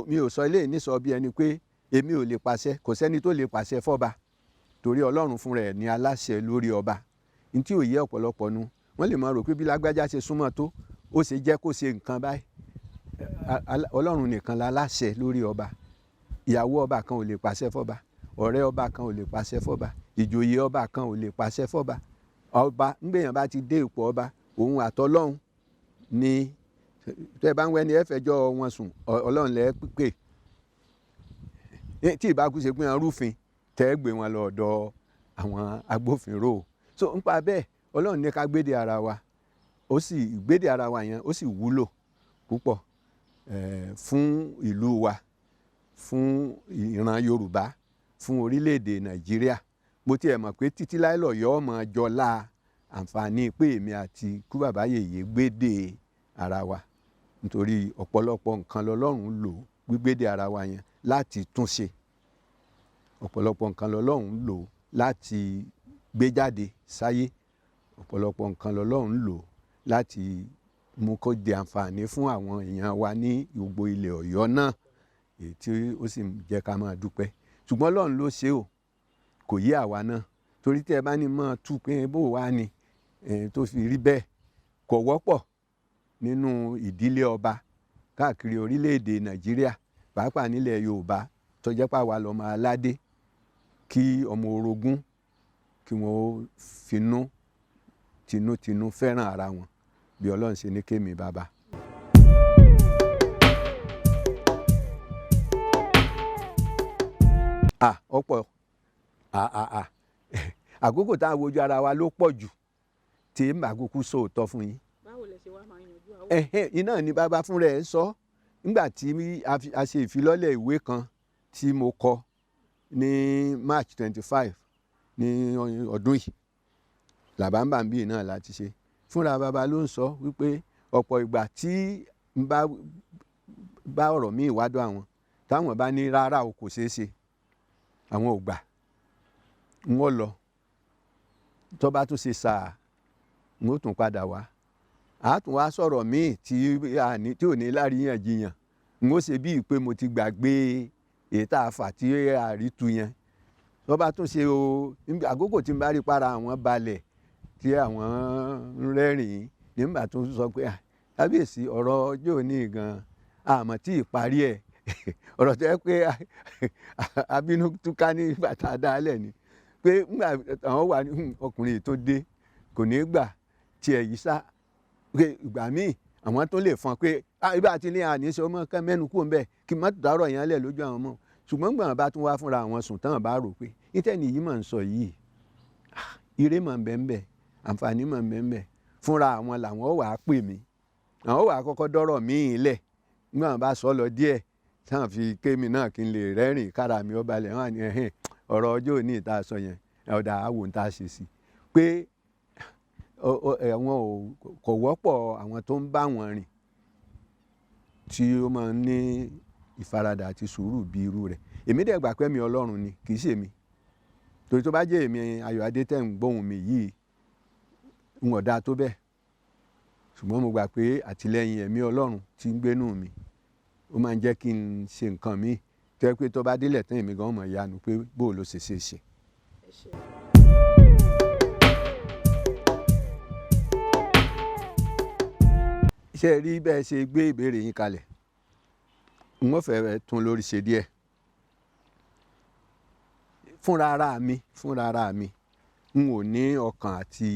Mi ò sọ eléyìí nísọ bí ẹni pé èmi ò lè pàṣẹ, kò sẹ́ni tó lè pàṣẹ fọ́ba torí Ọlọ́run fúnra ẹ̀ ní aláṣẹ lórí ọba. Ní tí ò yé ọ̀pọ̀lọpọ̀ nu wọ́n lè máa rò pé bí lágbájá ṣe súnmọ́ tó ó ṣe jẹ́ kó ṣe nǹkan báyìí. Ọlọ́run nìkan la láṣẹ lórí ọba. Ìyàwó ọba kan ò lè pàṣẹ fọ́ba, ọ̀rẹ́ ọba kan ò lè pàṣẹ fọ́ba, ìjòyè ọba kan ò lè pàṣẹ fọ́ba. Ọba ńgbèyàn bá ti dé ipò ọba òun àtọlọ́run ni tẹ́ bá ń wẹ́ni ẹ fẹjọ́ wọn sùn Ọlọ́run lẹ́ pè. Tí ìbákú ṣe pé wọn rúfin tẹ́ gbé wọn lọ ọ̀dọ̀ àwọn agbófinró. So nípa bẹ́ẹ̀ Ọlọ́run ní ká gbédè ara wa, ó sì gbédè ara wa yẹn ó sì wúlò púpọ̀ fún ìlú wa, fún ìran Yorùbá, fún orílẹ̀-èdè Nàìjíríà. Mo tiẹ̀ mọ̀ pé títí láé lọ́yọ̀ọ́ ọmọ jọlá àǹfààní pé èmi àti ikú bàbá yèyé gbédè ara wa nítorí ọ̀pọ̀lọpọ̀ nǹkan lọ́lọ́run lò gbígbédè ara wa yẹn láti túnṣe. Ọ̀pọ̀lọpọ̀ nǹkan lọ́lọ́run lò láti gbé jáde sáyé. Ọ̀pọ̀lọpọ̀ nǹkan lọ́lọ́run lò láti mú kó di àǹfààní fún àwọn èèyàn wa ní gbogbo ilẹ̀ Ọ̀yọ́ náà èyí tí ó sì jẹ́ ká máa dúpẹ́. Ṣùgbọ́n Ọlọ́run ló ṣe o, kò yé àwa náà torí tí ẹ bá ní mọ́ tú pé bó wá ni tó fi rí bẹ́ẹ̀ kò wọ́pọ̀ nínú ìdílé ọba káàkiri orílẹ̀-èdè Nàìjíríà pàápàá nílẹ̀ Yorùbá tó jẹ́ pàwá lọ́mọ aládé kí ọmọ orogún kí wọ́n finú tinútinú fẹ́ràn ara wọn bí Ọlọ́run ṣe ní kémi bàbá. Ọ̀pọ̀ àkókò tá a wojú ara wa ló pọ̀ jù tí tí màá kúkú sòótọ́ fún yín. báwo lẹ ṣe wá máa yanjú àwọn. Iná ni bàbá fúnra ẹ̀ sọ nígbà tí a ṣe ìfilọ́lẹ̀ ìwé kan tí mo kọ ní March 25 ní ọdún yìí làbámbàmbí náà láti ṣe. Fúnra bàbá ló ń sọ wípé ọ̀pọ̀ ìgbà tí n bá ọ̀rọ̀ míì wádọ̀ àwọn táwọn bá ní rárá o kò ṣeé ṣe àwọn ò gbà n ó lọ tó bá tún ṣe sáà n ó tún padà wá a tún wá sọ̀rọ̀ míì tí ò ní láríyànjiyàn n ó ṣe bíi pé mo ti gbàgbé èyí tá a fà tí àrítu yẹn tó bá tún ṣe o àkókò tí n bá rí para àwọn balẹ̀ tí àwọn ń rẹ́rìn-ín nígbà tó sọ pé kábíyèsí ọ̀rọ̀ ọjọ́ òní gan àmọ́ tí ì parí ẹ̀ ọ̀rọ̀ tó yẹ pé abínú túká ní bàtà dálẹ̀ ni pé nígbà àwọn wà ní ọkùnrin tó dé kò ní gbà tiẹ̀ yìí sá pé ìgbà míì àwọn tó lè fọn pé ibà àti ní àníṣe ọmọ kan mẹ́nu kúrò ńbẹ̀ kí n má dárọ̀ yẹn lẹ̀ lójú àwọn ọmọ ṣùgbọ́n gbọ̀n bá tún wá fúnra àwọn sùn tán bá rò pé ìtẹ́ni yìí mà ń sọ yìí ire mà ń bẹ ń bẹ àǹfààní mà ń bẹ ń bẹ fúnra àwọn làwọn wà á pè mí àwọn wà á kọ́kọ́ dọ́rọ̀ míì lẹ̀ gbọ̀n bá sọ lọ díẹ̀ táwọn fi kémi náà kí n lè rẹ́rìn kára mi ó balẹ̀ wọn ni ọ̀rọ̀ ọjọ́ òní ìta sọ yẹn ọ̀dà àwò ń ta ṣe sí pé àwọn kò wọ́pọ̀ àwọn tó ń bá wọn rìn tí ó máa ń ní ìfaradà àti sùúrù bí irú rẹ̀ èmi dẹ̀ gbà pé mi Ọlọ́run ni kì í ṣe mi torí tó bá jẹ́ èmi Ayọ̀ Adé tẹ̀ ń gbóhùn mi yìí ń ọ̀dà tó bẹ́ẹ̀ ṣùgbọ́n mo gbà pé àtìlẹ́yìn ẹ̀mí Ọlọ́run tí ń gbénú mi ó máa ń jẹ́ kí n ṣe nǹkan míì tó yẹ pé tó bá délẹ̀ tán èmi gan mọ̀ yanu pé bó ló ṣe ṣe ṣe. ṣé ẹ rí bẹ́ẹ̀ ṣe gbé ìbéèrè yín kalẹ̀ n ó fẹ́ tún lórí ṣe díẹ̀ fúnra ara mi n ò ní ọkàn àti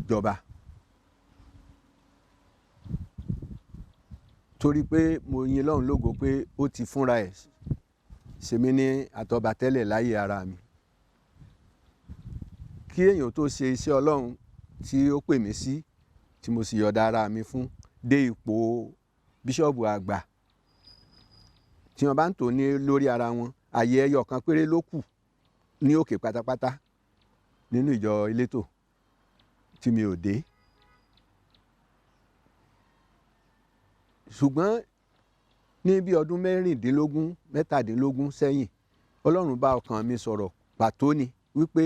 jọba torí pé mo yin Ọlọ́run lógo pé ó ti fúnra ẹ̀ ṣe mí ní àtọba tẹ́lẹ̀ láyé ara mi kí èèyàn tó ṣe iṣẹ́ Ọlọ́run tí ó pè mí sí tí mo sì yọ̀ọ̀da ara mi fún dé ipò bíṣọ́ọ̀bù àgbà tí wọ́n bá ń tò ní lórí ara wọn àyè ẹyọ kan péré ló kù ní òkè pátápátá nínú ìjọ elétò tí mi ò dé ṣùgbọ́n ní bí ọdún mẹ́tàdínlógún sẹ́yìn Ọlọ́run bá ọkàn mi sọ̀rọ̀ pàtó ni wípé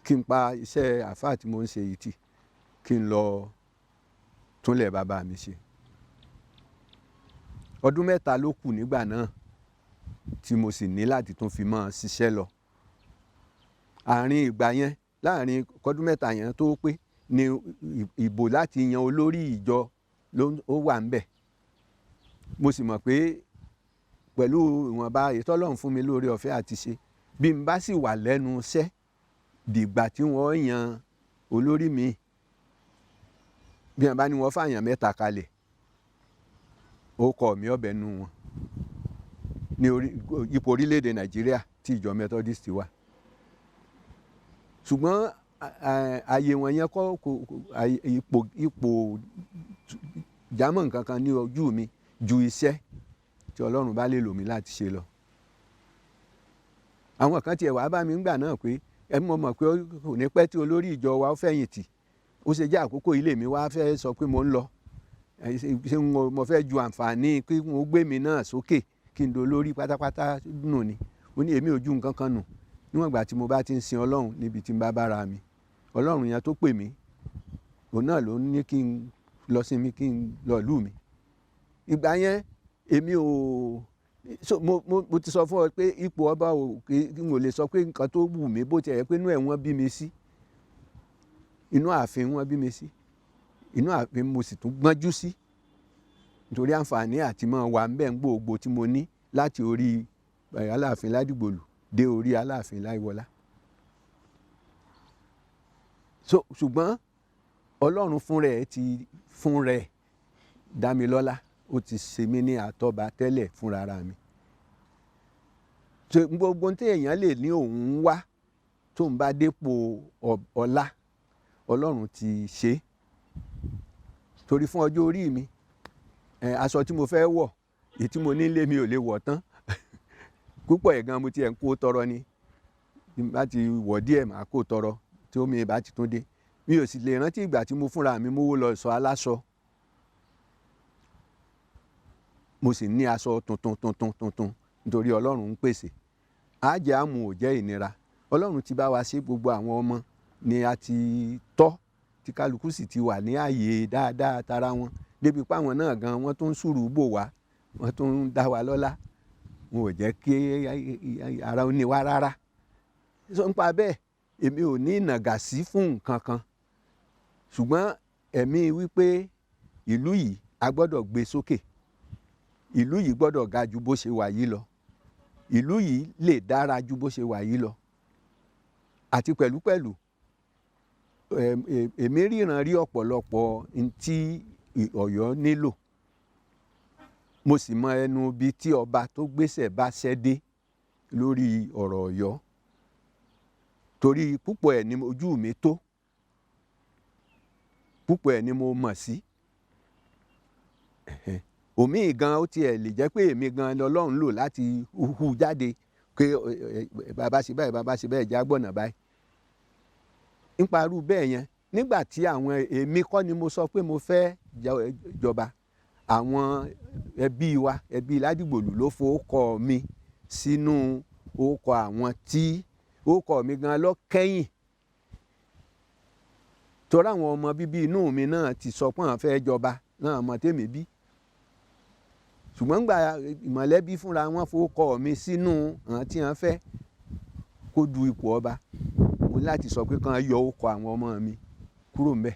kí n pa iṣẹ́ àfáà tí mo ń ṣe yìí tì kí n lọ túnlẹ̀ bàbá mi ṣe ọdún 3 ló kù nígbà náà tí mo sì ní láti tún fi mọ́ ṣiṣẹ́ lọ àárín ìgbà yẹn láàrin ọdún 3 yẹn tó pé ni ìbò láti yan olórí ìjọ ó wà ń bẹ̀ mo sì mọ̀ pé pẹ̀lú ìwọ̀nba ètò Ọlọ́run fún mi lórí ọ̀fẹ́ àti ṣe bí n bá sì wà lẹ́nu iṣẹ́ dìgbà tí wọ́n yan olórí mi bí wọ́n bá ní wọ́n fàyàn 3 kalẹ̀ ó kọ mi ọbẹ̀ nù wọn ní ipò orílẹ̀-èdè Nàìjíríà tí ìjọ Methodist wà ṣùgbọ́n ààyè wọn yẹn kọ́ ipò jámọ́ nǹkan kan ní ojú mi ju iṣẹ́ tí Ọlọ́run bá lè lò mí láti ṣe lọ àwọn kan tiẹ̀ wá bá mi ńgbà náà pé mo mọ̀ pé kò ní pẹ́ tí olórí ìjọ wa ó fẹ̀yìntì ó ṣe jẹ́ àkókò ilé mi wá fẹ́ sọ pé mo ń lọ ṣé mo fẹ́ ju àǹfààní pé mo gbé mi náà sókè kí n do lórí pátápátá nù ni ó ní èmi ò ju nǹkan kan nù níwọ̀n ìgbà tí mo bá ti ń sin Ọlọ́run níbi tí n bá bára mi Ọlọ́run yẹn tó pè mí òun náà ló ní kí n lọ sí mi kí n lọ lù mí ìgbà yẹn èmi ò mo ti sọ fún ọ pé ipò ọba ò kí n ò lè sọ pé nǹkan tó wù mí bó ti ẹ̀ pé inú ẹ̀ wọ́n bí mi sí inú ààfin wọ́n bí mi sí inú ààfin mo sì tún gbọ́njú sí nítorí àǹfààní àti mọ́ wà ń bẹ̀ ń gbòògbò tí mo ní láti orí Aláàfin Ládìgbòlù dé orí Aláàfin Láìwọlá ṣùgbọ́n Ọlọ́run fún rẹ̀ dá mi lọ́lá ó ti ṣe mí ní àtọ́ba tẹ́lẹ̀ fúnra ara mi gbogbo tí èèyàn lè ní òun wá tó ń bá dépò ọlá Ọlọ́run ti ṣe. Torí fún ọjọ́ orí mi aṣọ tí mo fẹ́ wọ̀ èyí tí mo ní nílé mi ò lè wọ̀ tán púpọ̀ ẹ̀ gan mo tiẹ̀ ń kó tọrọ ni bá ti wọ̀ díẹ̀ màá kó tọrọ tí omi bá ti tún dé. Mi ò sì lè rántí ìgbà tí mo fúnra mi mówó lọ ìsọ̀ aláṣọ. Mo sì ní aṣọ tuntun nítorí Ọlọ́run ń pèsè. Àjẹ àmù ò jẹ́ ìnira. Ọlọ́run ti bá wa ṣe, gbogbo àwọn ọmọ ni a ti tọ́ tí kálukú sì ti wà ní ààyè dáadáa tara wọn débi pé àwọn náà gan wọ́n tún ń sùúrù bò wá, wọ́n tún ń dá wa lọ́lá. Wọn ò jẹ́ kí ara ó ní wa rárá. Nípa bẹ́ẹ̀ èmi ò ní ìnàgàsí fún nǹkan kan, ṣùgbọ́n ẹ̀mí wípé ìlú yìí a gbọ́dọ̀ gbé sókè, ìlú yìí gbọ́dọ̀ ga ju bó ṣe wà yìí lọ, ìlú yìí lè dára ju bó ṣe wà yìí lọ. Àti pẹ̀lúpẹ̀lú èmi ríran rí ọ̀pọ̀lọpọ̀ tí Ọ̀yọ́ nílò. Mo sì mọ ẹnu bí tí ọba tó gbéṣẹ̀ bá ṣẹ́ dé lórí ọ̀rọ̀ Ọ̀yọ́. Torí púpọ̀ ẹ̀ ni ojú mi tó, púpọ̀ ẹ̀ ni mo mọ̀ sí. Òmíì gan ó tiẹ̀ lè jẹ́ pé èmi gan lọ́lọ́run lò láti hu jáde pé bàbá ṣe báyìí já gbọ̀nà báyìí. Nípa irú bẹ́ẹ̀ yẹn, nígbà tí àwọn èmi kọ́ ni mo sọ pé mo fẹ́ jọba, àwọn ẹbí wa, ẹbí Ládìgbòlù ló fowókọ mi sínú orúkọ àwọn tí orúkọ mi gan lọ kẹ́yìn. Torí àwọn ọmọ bíbí inú mi náà ti sọ pé àwọn fẹ́ jọba náà ọmọ tèmi bí. Ṣùgbọ́n gbà ìmọ̀lẹ́bí fúnra wọn fowókọ mi sínú àwọn tí wọ́n fẹ́ kó du ipò ọba. Mo ní láti sọ pé kán yọ orúkọ àwọn ọmọ mi kúrò ńbẹ̀.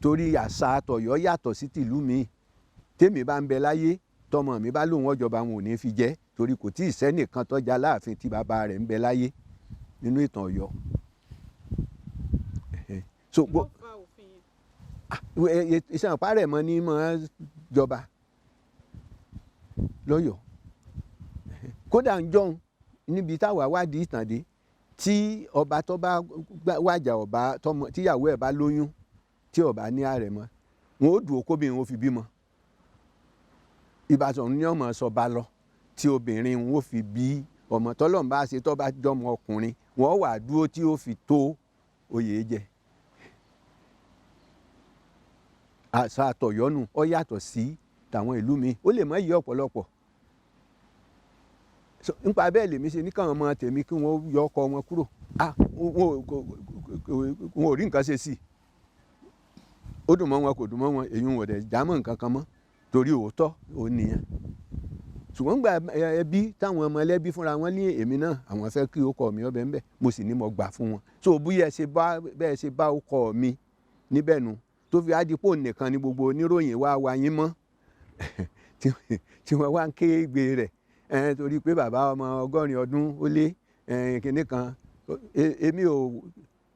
Torí àṣà àtọ̀yọ́ yàtọ̀ sí tìlú mi. Tèmi bá ń bẹ láyé tọmọ mi bá lóun ọjọba wọn ò ní fi jẹ́, torí kò tí ì sẹ́nìkan tọ́jà láàfin tí bàbá rẹ̀ ń bẹ láyé nínú ìtàn Ọ̀yọ́. So iṣẹ́ ìpárẹ̀ mọ́ ní mọ́ jọba lọ́yọ̀ọ́. Kódà ń jọun níbi táwa wádìí ìtàn dé, tí ọba tó bá wàjà ọba tíyàwó ẹ̀ bá lóyún tí ọba ní àrẹ̀mọ, wọn ó dùn okó bí wọn ó fi bímọ. Ìbátan ní ọmọ sọba lọ tí obìnrin wọn ó fi bí ọmọ tọ́lọ́run bá ṣe tó bá jọmọ ọkùnrin, wọn wà dúró tí ó fi tó oyè jẹ. Àṣà àtọ̀yọ́nù ó yàtọ̀ sí tàwọn ìlú mi, ó lè má yí ọ̀pọ̀lọpọ̀. Nípa bẹ́ẹ̀ lèmi ṣe ní káwọn ọmọ tèmi kí wọ́n yọ ọkọ wọn kúrò. Wọn ò rí nǹkan ṣe sí i. Ó dùn mọ́ wọn kò dùn mọ́ wọn, èyí wọn ò dẹ̀ jámọ́ nǹkan kan mọ́ torí òótọ́ ò nìyẹn. Ṣùgbọ́n gbà ẹbí táwọn ọmọ ẹlẹ́bí fúnra wọn ní èmi náà àwọn fẹ́ kí orúkọ mi ọbẹ̀ ńbẹ̀, mo sì ní mo gbà fún wọn. So bóyá bẹ́ẹ̀ ṣe bá orúkọ mi níbẹ̀ nu tó fi ádìpọ̀ nìkan ni gbogbo oníròyìn wá yín mọ́ tí wọ́n wá ń ké gbé rẹ̀ torí pé bàbá ọmọ 100 ọdún ó lé kinní kan. Èmi ò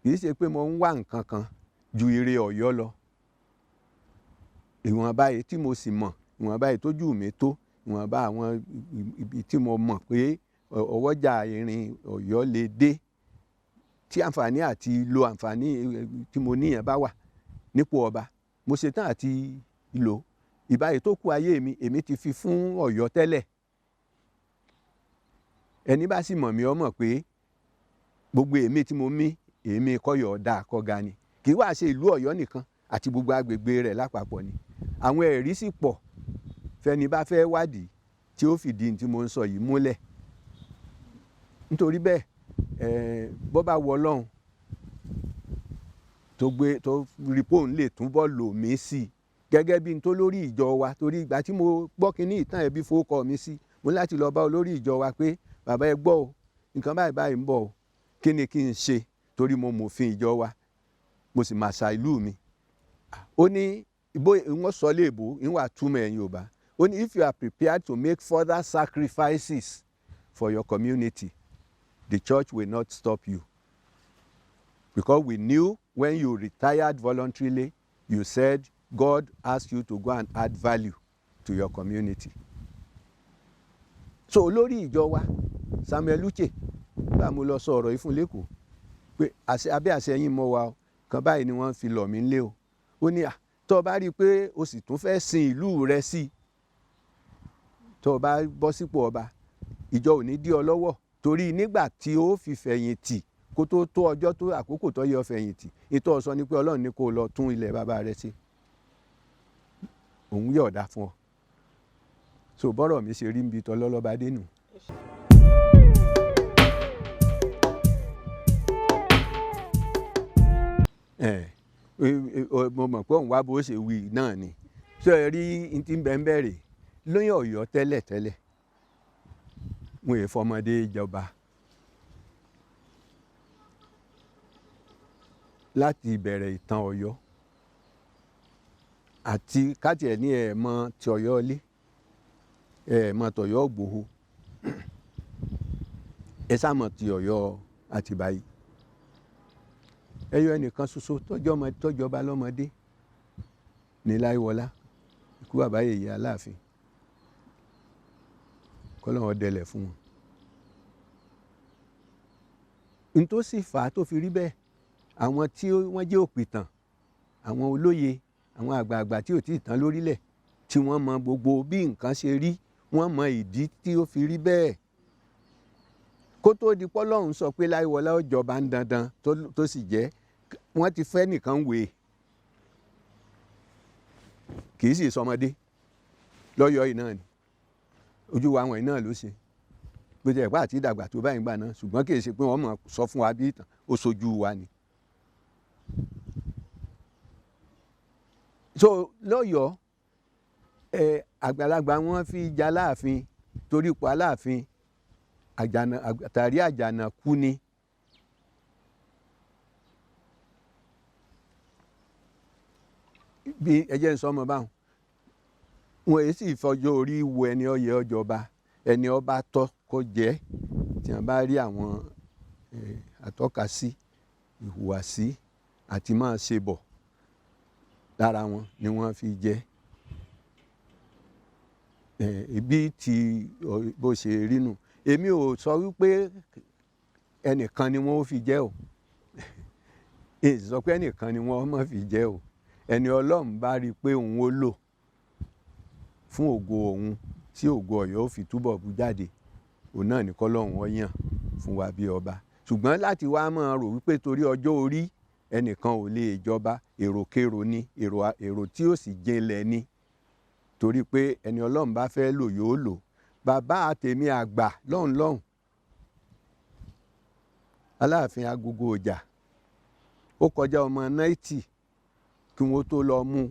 kì í ṣe pé mo ń wá nǹkan kan ju ire Ọ̀yọ́ lọ. Ìwọ̀nba èyí tí mo sì mọ̀, ìwọ̀nba èyí tójú mi tó, ìwọ̀nba àwọn ibi tí mo mọ̀ pé ọwọ́jà ìrìn Ọ̀yọ́ lè dé, tí àǹfààní àti lo àǹfààní tí mo níyàn bá wà nípò ọba, mo ṣetán àti lò. Ìbáyìí tó kù ayé mi, èmi ti fi fún Ọ̀yọ́ tẹ́lẹ̀. Ẹni bá sì mọ̀ mí ó mọ̀ pé gbogbo èmi tí mo mí, èmi kọ́yọ̀ ọ̀dà àkọ́ga ni. Kì í wá ṣe ìlú Ọ̀yọ́ nìkan àti gbogbo agbègbè rẹ̀ lápapọ̀ ni. Àwọn ẹ̀rí sì pọ̀ fẹ́ni bá fẹ́ wádìí tí ó fìdí tí mo ń sọ yìí múlẹ̀. Nítorí bẹ́ẹ̀ bó bá wọ Ọlọ́run tó rí pé òun lè túbọ̀ lò mí sí i gẹ́gẹ́ bí n tó lórí ìjọ wa, torí ìgbà tí mo gbọ́ kínní ìtàn ẹbí fowókọ mi sí, mo ní láti lọ bá olórí ìjọ wa pé bàbá ẹ gbọ́ o, nǹkan báyìí ń bọ̀ o, kí ni kí n ṣe, torí mo mòfin ìjọ wa mo sì máa ṣà ìlú mi. Ó ní wọ́n sọ léèbó ìwà túmọ̀ ẹ̀yin Yorùbá. Ó ní if you are prepared to make further sacrifices for your community, the church will not stop you. Because we knew when you retired voluntarily, you said God asked you to go and add value to your community. So olórí ìjọ wa Samuel Uche bá mo lọ sọ ọ̀rọ̀ yìí fún lẹ́kọ̀ọ́ pé abẹ́ àṣẹ yín mọ́ wa nǹkan báyìí ni wọ́n fi lọ̀ mí lé o. Ó ní tó bá rí i pé o sì tún fẹ́ sin ìlú rẹ sí, tó bá bọ́ sípò ọba, ìjọ ò ní dí ọ lọ́wọ́, torí nígbà tí ó fi fẹ̀yìntì kó tó ọjọ́ tó àkókò tó yẹ ọ fẹ̀yìntì, ètò ọ̀sọ́ ni pé Ọlọ́run ní kó o lọ tún ilẹ̀ bàbá rẹ sí, òun yọ̀ọ̀dá fún ọ. So bọ́rọ̀ mi ṣe rí níbi tọ́lọ́lọ́ba dénú. Mo mọ̀ pé òun wá bó ṣe wí náà ni. Ṣé ẹ rí n tí ń bẹ ń bẹ̀rẹ̀ lóyún Ọ̀yọ́ tẹ́lẹ̀tẹ́lẹ̀ wọn è fọmọdé jọba. Láti ìbẹ̀rẹ̀ ìtàn Ọ̀yọ́ àti káti ẹ̀ ní ẹ̀ẹ̀mọ ti Ọ̀yọ́ ilé, ẹ̀ẹ̀mọ tọ̀yọ́ Ògbòho, ẹ sáàmọ̀ ti Ọ̀yọ́ Àtìbà yìí. Ẹyọ ẹnìkan ṣoṣo tọ́jọba lọ́mọdé ní Láíwọlá, ikú bàbá Yèyé Aláàfin, kọ́lọ́run dẹlẹ̀ fún wọn. N tó sì fà á tó fi rí bẹ́ẹ̀, àwọn tí wọ́n jẹ́ òpìtàn, àwọn olóye, àwọn àgbààgbà tí ò tí ì tán lórílẹ̀, tí wọ́n mọ gbogbo bí nǹkan ṣe rí, wọ́n mọ ìdí tí ó fi rí bẹ́ẹ̀. Kó tó di pọ́lọ́run sọ pé Láíwọlá ó jọba ń dandan tó sì jẹ́, wọ́n ti fẹ́ nìkan wèé, kì í sì sọmọdé, lọ́yọ̀ọ́ yìí náà ni, ojú wa wọ̀nyí náà ló ṣe. Bó ti ẹ̀ pá àti ìdàgbà tó báyìí gbà náà, ṣùgbọ́n kì í ṣe pé wọ́n mọ̀ sọ fún wa bí ìtàn, ó ṣojú wa ni. So lọ́yọ̀ọ́ àgbàlagbà wọn fi jà láàfin torí ipò Aláàfin àtàrí Àjànàkú ni. Bí ẹjẹ́ ń sọ ọmọ báwọn, wọn èyí sì fọjọ́ orí wo ẹni ó yẹ ó jọba, ẹni ó bá tọ́ kó jẹ́, tí wọ́n bá rí àwọn àtọ́kasí, ìhùwàsí àti máa ṣe bọ̀ lára wọn ni wọ́n fi jẹ́. Ibi tí bó ṣe rí nù. Èmi ò sọ wípé ẹnìkan ni wọ́n ó fi jẹ́ o. Èyí sọ pé ẹnìkan ni wọ́n má fi jẹ́ o. Ẹni Ọlọ́run bá rí pé òun ó lò fún ògo òun tí ògo Ọ̀yọ́ ó fi túbọ̀ bú jáde, òun náà ní k'Ọlọ́run ó yàn fún wa bí ọba. Ṣùgbọ́n láti wá máa rò wípé torí ọjọ́ orí ẹnìkan ò lè jọba, èròkérò ni, èrò tí ó sì jinlẹ̀ ni. Torí pé ẹni Ọlọ́run bá fẹ́ lò yóò lò. Bàbá àtèmi àgbà lọ́hùn Aláàfin Agogo Ọjà, ó kọjá ọmọ 90 kí wọ́n tó lọ mú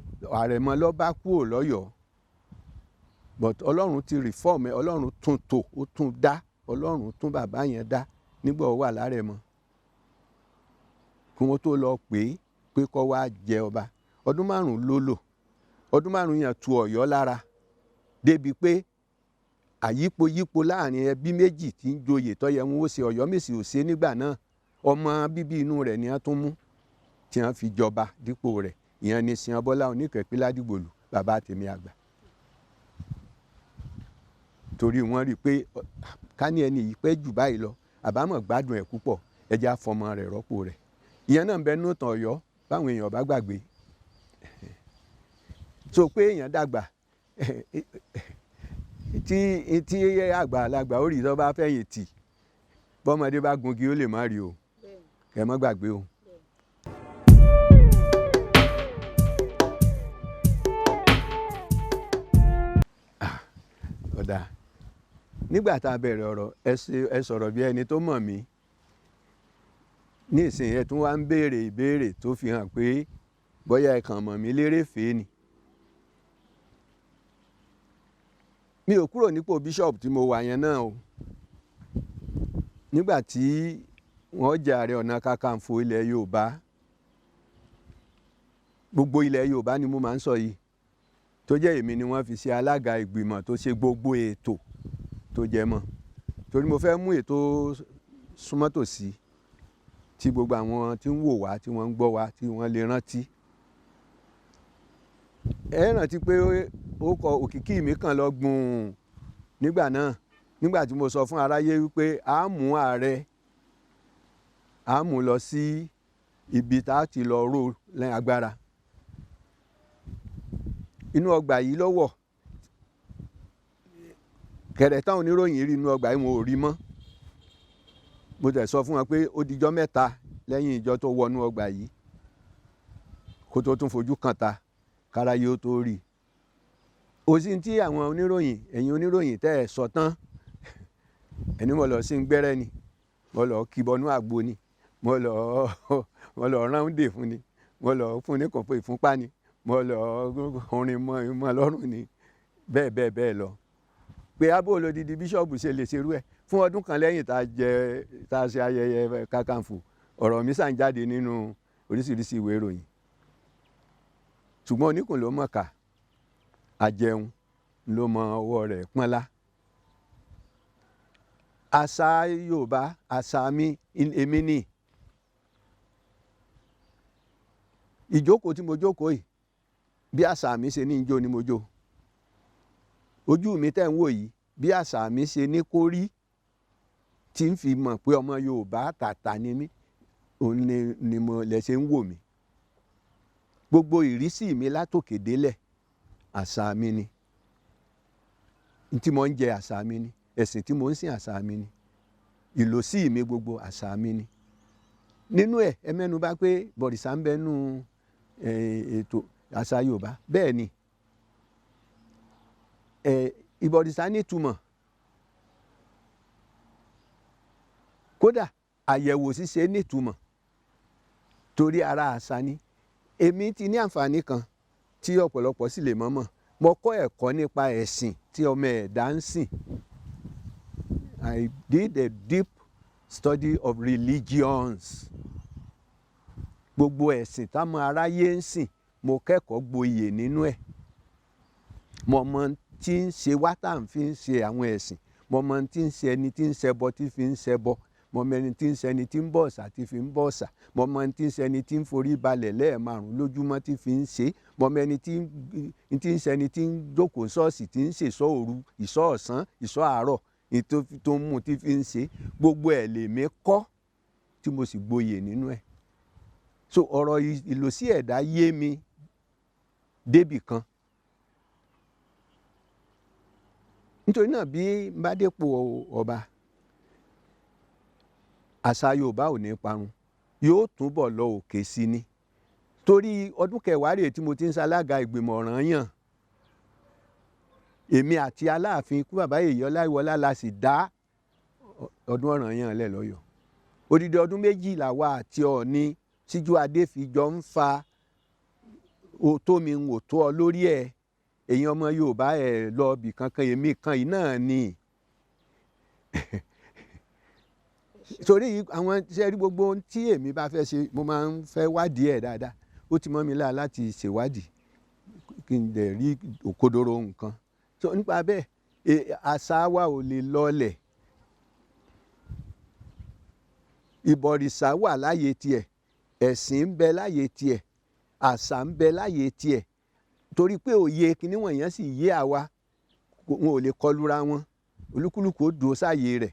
àrẹ̀mọ ló bá kúrò lọ́yọ̀ọ́. But Ọlọ́run ti reform ẹ, Ọlọ́run tún tò, ó tún dá, Ọlọ́run tún bàbá yẹn dá nígbà ó wà lárẹ̀mọ. Kí wọ́n tó lọ pé kó wá jẹ ọba. Ọdún 5 ló lò. Ọdún 5 yẹn tu Ọ̀yọ́ lára débi pé àyípo láàrin ẹbí méjì tí ń joyè tó yẹ wọn ó ṣe Ọ̀yọ́mèsì ò ṣe nígbà náà. Ọmọ bíbí inú rẹ̀ ni wọ́n tún mú tí wọ́n fi jọba dípò rẹ̀. Ìyẹn ni Ṣìyàn Bọ́lá Oníkẹ̀pí Ládìgbòlù, bàbá tèmi àgbà. Torí wọ́n rí i pé ká ní ẹni yìí pẹ́ jù báyìí lọ, àbámọ̀ gbádùn ẹ̀ púpọ̀, ẹjẹ́ á fọmọ rẹ̀ rọ́pò rẹ̀. Ìyẹn náà ń bẹ nínú ìtàn Ọ̀yọ́ báwọn èèyàn bá gbàgbé. So pé èèyàn dàgbà tí àgbàlagbà ó rí tó bá fẹ̀yìntì, bọ́mọdé bá gungi ó lè má rí o, kẹ́ má gbàgbé o. Ọ̀dà nígbà tá a bẹ̀rẹ̀ ọ̀rọ̀ ẹ sọ̀rọ̀ bí ẹni tó mọ̀ mí. Ní ìsìn ẹ tún wá ń béèrè ìbéèrè tó fi hàn pé bóyá ẹ kàn mọ̀ mí lérèfé ni. Mi ò kúrò nípò bíṣọ̀pù tí mo wà yẹn náà o. Nígbà tí wọ́n jẹ Ààrẹ Ọ̀nà Kakanfò ilẹ̀ Yorùbá, gbogbo ilẹ̀ Yorùbá ni mo máa ń sọ yìí, tó jẹ́ èmi ni wọ́n fi ṣe alága ìgbìmọ̀ tó ṣe gbogbo ètò tó jẹ mọ́. Torí mo fẹ́ mú ètò súnmọ́ tòsí tí gbogbo àwọn tí ń wò wá, tí wọ́n ń gbọ́ wá, tí wọ́n lè rántí. Ẹ rántí pé ó kọ òkìkí mi kan lọ gbùn nígbà náà, nígbà tí mo sọ fún aráyé wípé a mú ààrẹ, a mú lọ sí ibi tá a ti lọ ró lẹ́yìn agbára. Inú ọgbà yìí ló wọ̀. Kẹ̀rẹ̀ táwọn oníròyìn rí inú ọgbà yìí wọn ò rí mọ́. Mo tẹ̀ sọ fún wọn pé ó dijọ́ mẹ́ta lẹ́yìn ìjọ tó wọnú ọgbà yìí kó tó tún fojú kàn ta káráyé ó tó rí. Òsì tí àwọn oníròyìn ẹ̀yin oníròyìn tẹ́ ẹ̀ sọ tán ẹni mo lọ sí gbẹ́rẹ́ ni mo lọ kíbọnú àgbo ni mo lọ ráúndè fún ni mo lọ fún ní kọ̀pọ̀ ìfúnpá ni mo lọ orin mọ́ lọ́rùn ni bẹ́ẹ̀ lọ. Pé abó olódìdí bíṣọ̀bù ṣe lè ṣerú ẹ̀ fún ọdún kan lẹ́yìn tá a ṣe ayẹyẹ Kakanfò ọ̀rọ̀ mi sàn jáde nínú oríṣiríṣi ìwé ìròyìn. Ṣùgbọ́n oníkùn ló mọ̀ ká àjẹun ló mọ ọwọ́ rẹ̀ pọ́nlá. Àṣà Yorùbá àṣà mi èmi ni. Ìjókòó tí mo jókòó yìí bí àṣà mi ṣe ní ijó ni mo jó. Ojú mi tẹ́ ń wò yìí bí àṣà mi ṣe ní kó rí tí ń fi mọ̀ pé ọmọ Yorùbá tàtà ni mí òun ni mo lẹ ṣe ń wò mí. Gbogbo ìrísí mi látòkè délẹ̀ àṣà mi ni. Tí mo ń jẹ àṣà mi ni. Ẹ̀sìn tí mo ń sìn àṣà mi ni. Ìlòsí mi gbogbo àṣà mi ni. Nínú ẹ̀ ẹ mẹ́nu bà pé bọ̀rìṣà ń bẹ nú ètò àṣà Yorùbá bẹ́ẹ̀ ni. Ìbọ̀rìṣà ní ìtumọ̀. Kódà àyẹ̀wò ṣíṣe ní ìtumọ̀ torí ara àṣà ni. Èmi ti ní àǹfààní kan tí ọ̀pọ̀lọpọ̀ sì lè mọ̀. Mo kọ́ ẹ̀kọ́ nípa ẹ̀sìn tí ọmọ ẹ̀dá ń sìn. I did a deep study of religions. Gbogbo ẹ̀sìn táwọn aráyé ń sìn mo kẹ́kọ̀ọ́ gboyè nínú ẹ̀. Mo mọ̀ tí ń ṣe wá tá à ń fi ń ṣe àwọn ẹ̀sìn. Mo mọ̀ tí ń ṣe ẹni tí ń ṣẹbọ tí fi ń ṣẹbọ. Mo mọ̀ ẹni tí ń ṣe ẹni tí ń bọ òòṣà tí fi ń bọ òòṣà. Mo mọ̀ ẹni tí ń ṣe ẹni tí ń forí balẹ̀ lẹ́ẹ̀márùn lójúmọ́ tí fi ń ṣe. Mo mọ̀ ẹni tí ń ṣe ẹni tí ń jókòó ṣọ́ọ̀ṣì tí ń ṣe ìṣọ́ òru ìṣọ́ ọ̀sán ìṣọ́ àárọ̀ tó ń mú tí fi ń ṣe. Gbogbo ẹ̀ lèmi kọ́ tí mo sì gboyè nínú ẹ̀. So ọ̀rọ̀ ìlòsí ẹ̀dá yé mi débì kan. Nítorí náà bí n bá dépò ọba àṣà Yorùbá ò ní parun yóò túbọ̀ lọ òkè sí ni. Torí ọdún kẹwàá rèé tí mo ti ń ṣalága ìgbìmọ̀ ọ̀ranyàn. Èmi àti Aláàfin ikú bàbá Yèyé Ọláyíwọlá la sì dá ọdún ọ̀ranyàn lẹ̀ lọ́yọ̀ọ́. Odidi ọdún méjì làwa àti Ọọ̀ni síjú adé fi jọ ń fa òtó mi ń òtó ọ lórí ẹ̀. Èyàn ọmọ Yorùbá ẹ̀ lọ bì kankan èmi kan yìí náà ni. Torí àwọn iṣẹ́ rí gbogbo ohun tí èmi bá fẹ́ ṣe mo máa ń fẹ́ wádìí ẹ̀ dáadáa. Ó ti mọ́ mi lára láti ṣèwádìí kí n lè rí òkodoro nǹkan. So nípa bẹ́ẹ̀ àṣà wa ò lè lọlẹ̀. Ìbọ̀rìṣà wà láyé tiẹ̀, ẹ̀sìn ń bẹ láyé tiẹ̀, àṣà ń bẹ láyé tiẹ̀. Torí pé òye kíní wọ̀nyẹn sì yé àwa wọn ò lè kọlura wọn. Olúkúlùkù ó dúró sáyé rẹ̀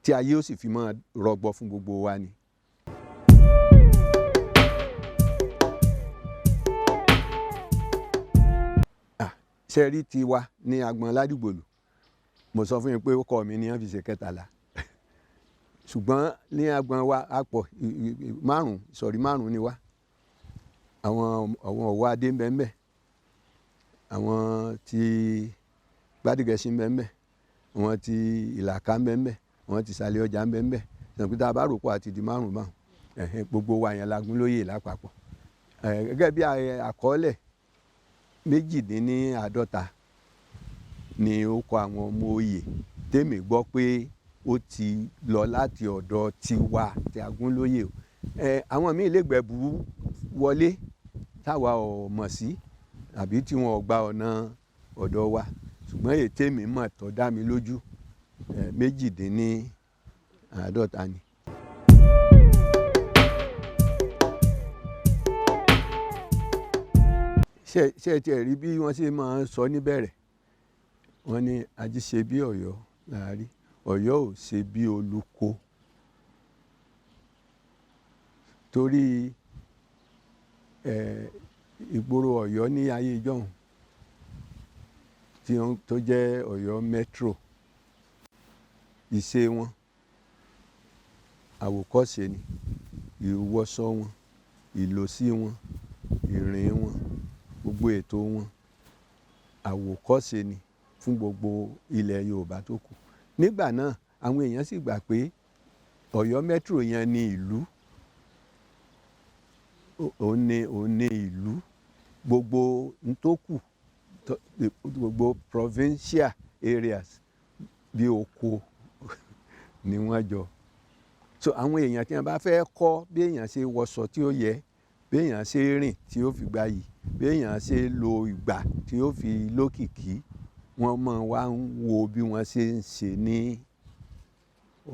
tí ayé ó sì fi máa rọgbọ fún gbogbo wa ni. Ṣé rí tiwa ní agbọn Ládìgbòlù mo sọ fún yín pé ó kọ́ mi ní wọ́n fi ṣe kẹtàlá. Ṣùgbọ́n ní agbọn wa a pọ̀ ìsọ̀rí márùn-ún ni wá. Àwọn Ọ̀wọ́ Adé ń bẹ ńbẹ̀, àwọn ti Gbádìgẹṣin ń bẹ ńbẹ̀, àwọn ti Ìlàkà ń bẹ ńbẹ̀, àwọn ti Ìsàlẹ̀ Ọjà ń bẹ ńbẹ̀. Ṣùgbọ́n tá a bá rò pọ̀ àti di márùn-ún báwọn gbogbo wa yẹn la gún lóyè lápapọ̀. Gẹ́gẹ́ bí àkọọ́lẹ̀ 52 ni ó kọ àwọn ọmọ oyè tèmi gbọ́ pé ó ti lọ láti ọ̀dọ̀ tiwa tí a gún lóyè. Àwọn míì lè gbẹ̀bú wọlé táwa ò mọ̀ sí àbí tí wọn ò gba ọ̀nà ọ̀dọ̀ wa. Ṣùgbọ́n èyí tèmi mọ̀ tó dá mi lójú 52 ni. Ṣé ẹ tiẹ̀ rí bí wọ́n ṣe máa ń sọ níbẹ̀rẹ̀? Wọ́n ní ají ṣe bí Ọ̀yọ́ láàrí, Ọ̀yọ́ ò ṣe bí Olúkó. torí ìgboro Ọ̀yọ́ ní ayé ìjọ́un tó jẹ́ Ọ̀yọ́ metro, ìṣe wọn àwòkọ́ṣe ni, ìwọṣọ wọn, ìlòsí wọn, ìrìn wọn, gbogbo ètò wọn àwòkọ́ṣe ni fún gbogbo ilẹ̀ Yorùbá tó kù. Nígbà náà àwọn èèyàn sì gbà pé Ọ̀yọ́ metro yẹn ni ìlú, òun ni ìlú, gbogbo ntókù gbogbo provincial areas bí oko ni wọ́n jọ. So àwọn èèyàn tí wọ́n bá fẹ́ kọ́ bí èèyàn ṣe wọṣọ tí ó yẹ, bí èèyàn ṣe rìn tí ó fi gbayì, bí èèyàn ṣe lo ìgbà tí ó fi lókìkí, wọ́n máa wá ń wo bí wọ́n ṣe ń ṣe ní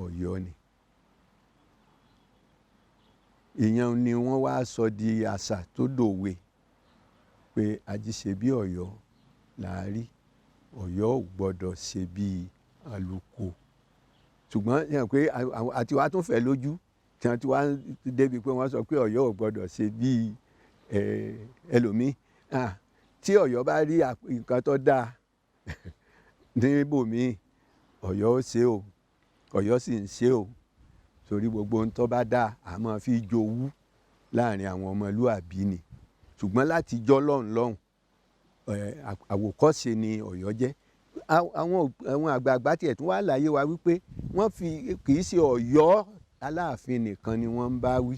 Ọ̀yọ́ ni. Ìyẹn ni wọ́n wá sọ di àṣà tó dòwe pé ajíṣe bí Ọ̀yọ́ làárí, Ọ̀yọ́ ò gbọ́dọ̀ ṣe bí àlùkò. Ṣùgbọ́n yẹn pé àti wá tún fẹ́ lójú tí wọ́n ti wá débi pé wọ́n sọ pé Ọ̀yọ́ ò gbọ́dọ̀ ṣe bí ẹlòmíì. Tí Ọ̀yọ́ bá rí nǹkan tó dáa níbòmíì, Ọ̀yọ́ ó ṣe o, Ọ̀yọ́ sì ń ṣe o, torí gbogbo ohun tó bá dáa a máa fi jowú láàrin àwọn ọmọlúàbí ni. Ṣùgbọ́n láti jọ́ lọ́hùn àwòkọ́ṣe ni Ọ̀yọ́ jẹ́. Àwọn àgbààgbà tiẹ̀ tún wá láyé wa wípé wọ́n kì í ṣe Ọ̀yọ́ Aláàfin nìkan ni wọ́n ń bá wí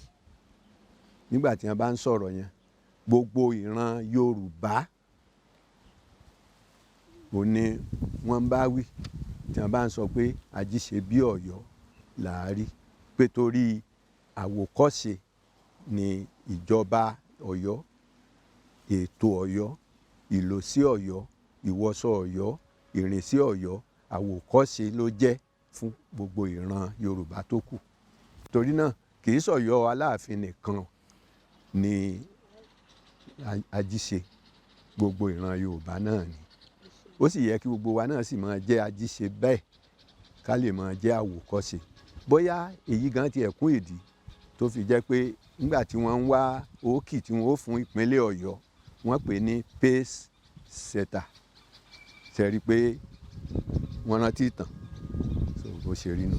nígbà tí wọ́n bá ń sọ̀rọ̀ yẹn. Gbogbo ìran Yorùbá òun ni wọ́n ń bá wí tí wọ́n bá ń sọ pé ajíṣe bí Ọ̀yọ́ làárí, pé torí àwòkọ́ṣe ni ìjọba Ọ̀yọ́, ètò Ọ̀yọ́, ìlòsí Ọ̀yọ́, ìwọṣọ Ọ̀yọ́, ìrìnsí Ọ̀yọ́, àwòkọ́ṣe ló jẹ́ fún gbogbo ìran Yorùbá tó kù. Torí náà kì í ṣọ̀yọ́ Aláàfin nìkan ni ajíṣe, gbogbo ìran Yorùbá náà ni. Ó sì yẹ kí gbogbo wa náà sì máa jẹ́ ajíṣe bẹ́ẹ̀ ká lè máa jẹ́ àwòkọ́ṣe. Bóyá èyí gan ti ẹ̀kún ìdí tó fi jẹ́ pé nígbà tí wọ́n ń wá òkì tí wọ́n ó fún ìpínlẹ̀ Ọ̀yọ́, wọ́n pè ní pace setter. Ṣe rí i pé wọ́n rántí ìtàn, so bó ṣe rí nù.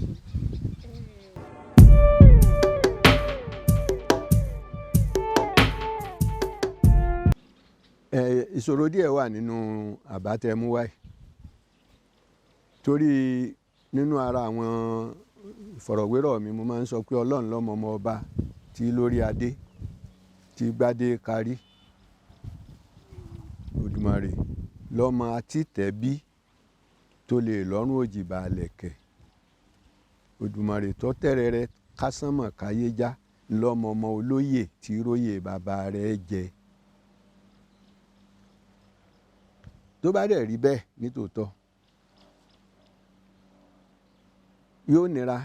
Ìṣòro díẹ̀ wà nínú àbá tẹ́ mú wáyé, torí nínú ara àwọn ìfọ̀rọ̀wérọ̀ mi mo máa ń sọ pé Ọlọ́run lọ́mọ ọmọ ọba tí lórí adé tí gbádé kárí, Òdùmarè lọ́mọ atítẹ̀bí tó lè lọ́rùn òjìbà lẹ̀kẹ̀, Òdùmarè tó tẹ́rẹrẹ kásánmọ̀ káyé já lọ́mọ ọmọ olóyè tí róyè bàbá rẹ̀ jẹ. Tó bá dẹ̀ rí bẹ́ẹ̀ nítòótọ́, yóò nira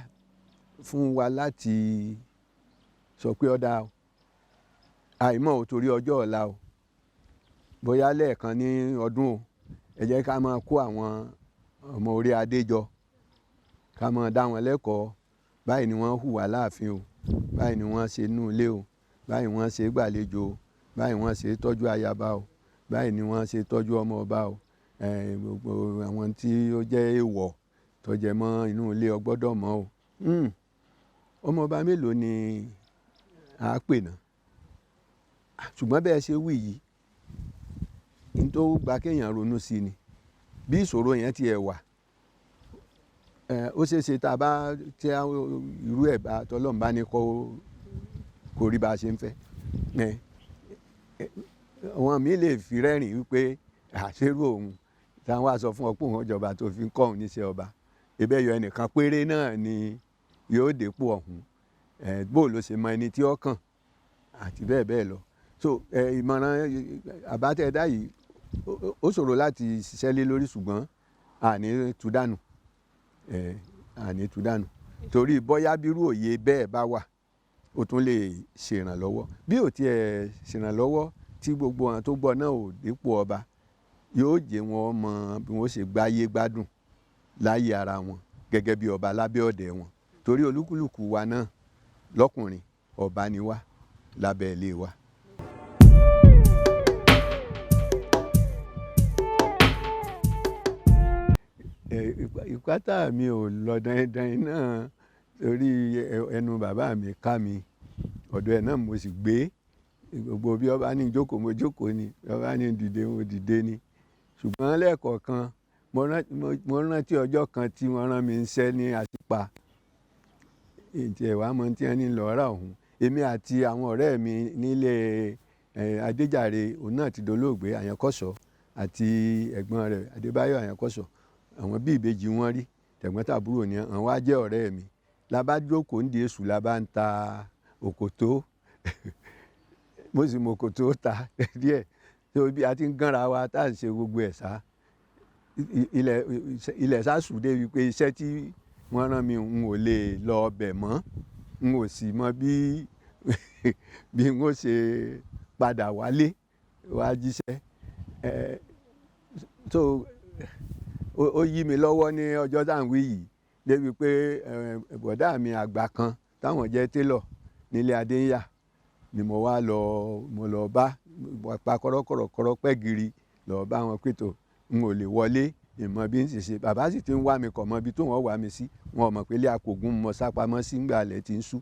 fún wa láti sọ pé ọ̀dà o, àìmọ̀ ò torí ọjọ́ ọ̀la o, bóyá lẹ́ẹ̀kan ní ọdún o, ẹ jẹ́ ká máa kó àwọn ọmọ orí adé jọ, ká máa dá wọn lẹ́kọ̀ọ́, báyìí ni wọ́n hùwà láàfin o, báyìí ni wọ́n ṣe nú ilé o, báyìí wọ́n ṣe gbàlejò o, báyìí wọ́n ṣe tọ́jú ayaba o, báyìí ni wọ́n ṣe tọ́jú ọmọ ọba o, gbogbo àwọn tí ó jẹ́ èèwọ̀ tó jẹ mọ́ inú ilé o gbọ́dọ̀ mọ̀ o. Ọmọ ọba mélòó ni a pè náà? Ṣùgbọ́n bẹ́ẹ̀ ṣe wí yìí, ní tó gba kéèyàn ronú sí ni. Bí ìṣòro yẹn ti ẹ̀ wà, ó ṣeé ṣe tá a bá tí irú ẹ̀ bá tọ́lọ́run bá ní kó rí bá a ṣe ń fẹ́. Àwọn míì lè fi rẹ́rìn wípé àṣérò òun táwọn wá sọ fún ọ pé òun ìjọba tó fi ń kọ́ òun níṣẹ́ ọba, ebẹ́ yọ ẹnìkan péré náà ni yóò dépò ọ̀hún, bó ló ṣe mọ ẹni tí ó kàn àti bẹ́ẹ̀ bẹ́ẹ̀ lọ. So ìmọ̀ràn àbátẹ́dá yìí ó ṣòro láti ṣiṣẹ́ lé lórí, ṣùgbọ́n àní tú dànù, àní tú dànù, torí bóyá bírú òye bẹ́ẹ̀ bá wà ó tún lè ṣèrànlọ́wọ́. Bí ò tiẹ̀ ṣèrànlọ́wọ́ tí gbogbo àwọn tó gbọ́ náà ò dépò ọba, yóò jẹ́ wọn mọ bí wọ́n ṣe gbáyé gbádùn láyé ara wọn gẹ́gẹ́ bí ọba lábẹ́ ọ̀dẹ̀ wọn, torí olúkúlùkù wa náà lọ́kùnrin ọba ni wá, lábẹ́ ilé wa. Ìpátá mi ò lọ dandan náà torí ẹnu bàbá mi ká mi, ọ̀dọ̀ ẹ̀ náà mo sì gbé. Gbogbo bí ó bá ní jókòó mo jókòó ni, bí ó bá ní dìde mo dìde ni. Ṣùgbọ́n lẹ́ẹ̀kọ̀ọ̀kan mo rántí ọjọ́ kan tí wọ́n rán mi níṣẹ́ ní Àtìpà. Ìtì ẹ̀wà mọ tí wọ́n ní lọ rà ọ̀hún. Èmi àti àwọn ọ̀rẹ́ mi nílé Adéjàre, òun náà ti dolóògbé, Àyànkọ́sọ̀, àti ẹ̀gbọ́n rẹ̀ Adébáyọ̀ Àyànkọ́sọ̀. Àwọn bí ìbejì wọn rí, tẹ̀gbọ́n-tàbúrò ni àwọn wá jẹ́ ọ̀rẹ́ mi. La bá jókòó ń di èṣù, la bá ń ta òkòtó. Mo sì mọ òkòtó ta díẹ̀. Tó bí a ti ń gánra wa tá à ń ṣe gbogbo ẹ̀ sá. Ilẹ̀ sásù dé wípé iṣẹ́ tí wọ́n rán mi n ò lè lọ ọbẹ̀ mọ́. N ò sì mọ bí n ó ṣe padà wálé wá jíṣẹ́. So ó yí mi lọ́wọ́ ní ọjọ́ tá à ń wí yìí débi pé bọ̀dá mi àgbà kan táwọn jẹ́ télọ̀ nílé Adéyà ni mo lọ bá pa kọ́rọ́kọ́rọ́ pẹ́gìrì lọ bá wọn pé tó n ò lè wọlé, ìmọ̀ bí n ṣe ṣe. Bàbá sì ti ń wá mi kọ̀ mọ́ ibi tó wọ́n wá mi sí. Wọn ò mọ̀ pé ilé akògùn mo sá pamọ́ sí ńgbà ilẹ̀ tí ń ṣú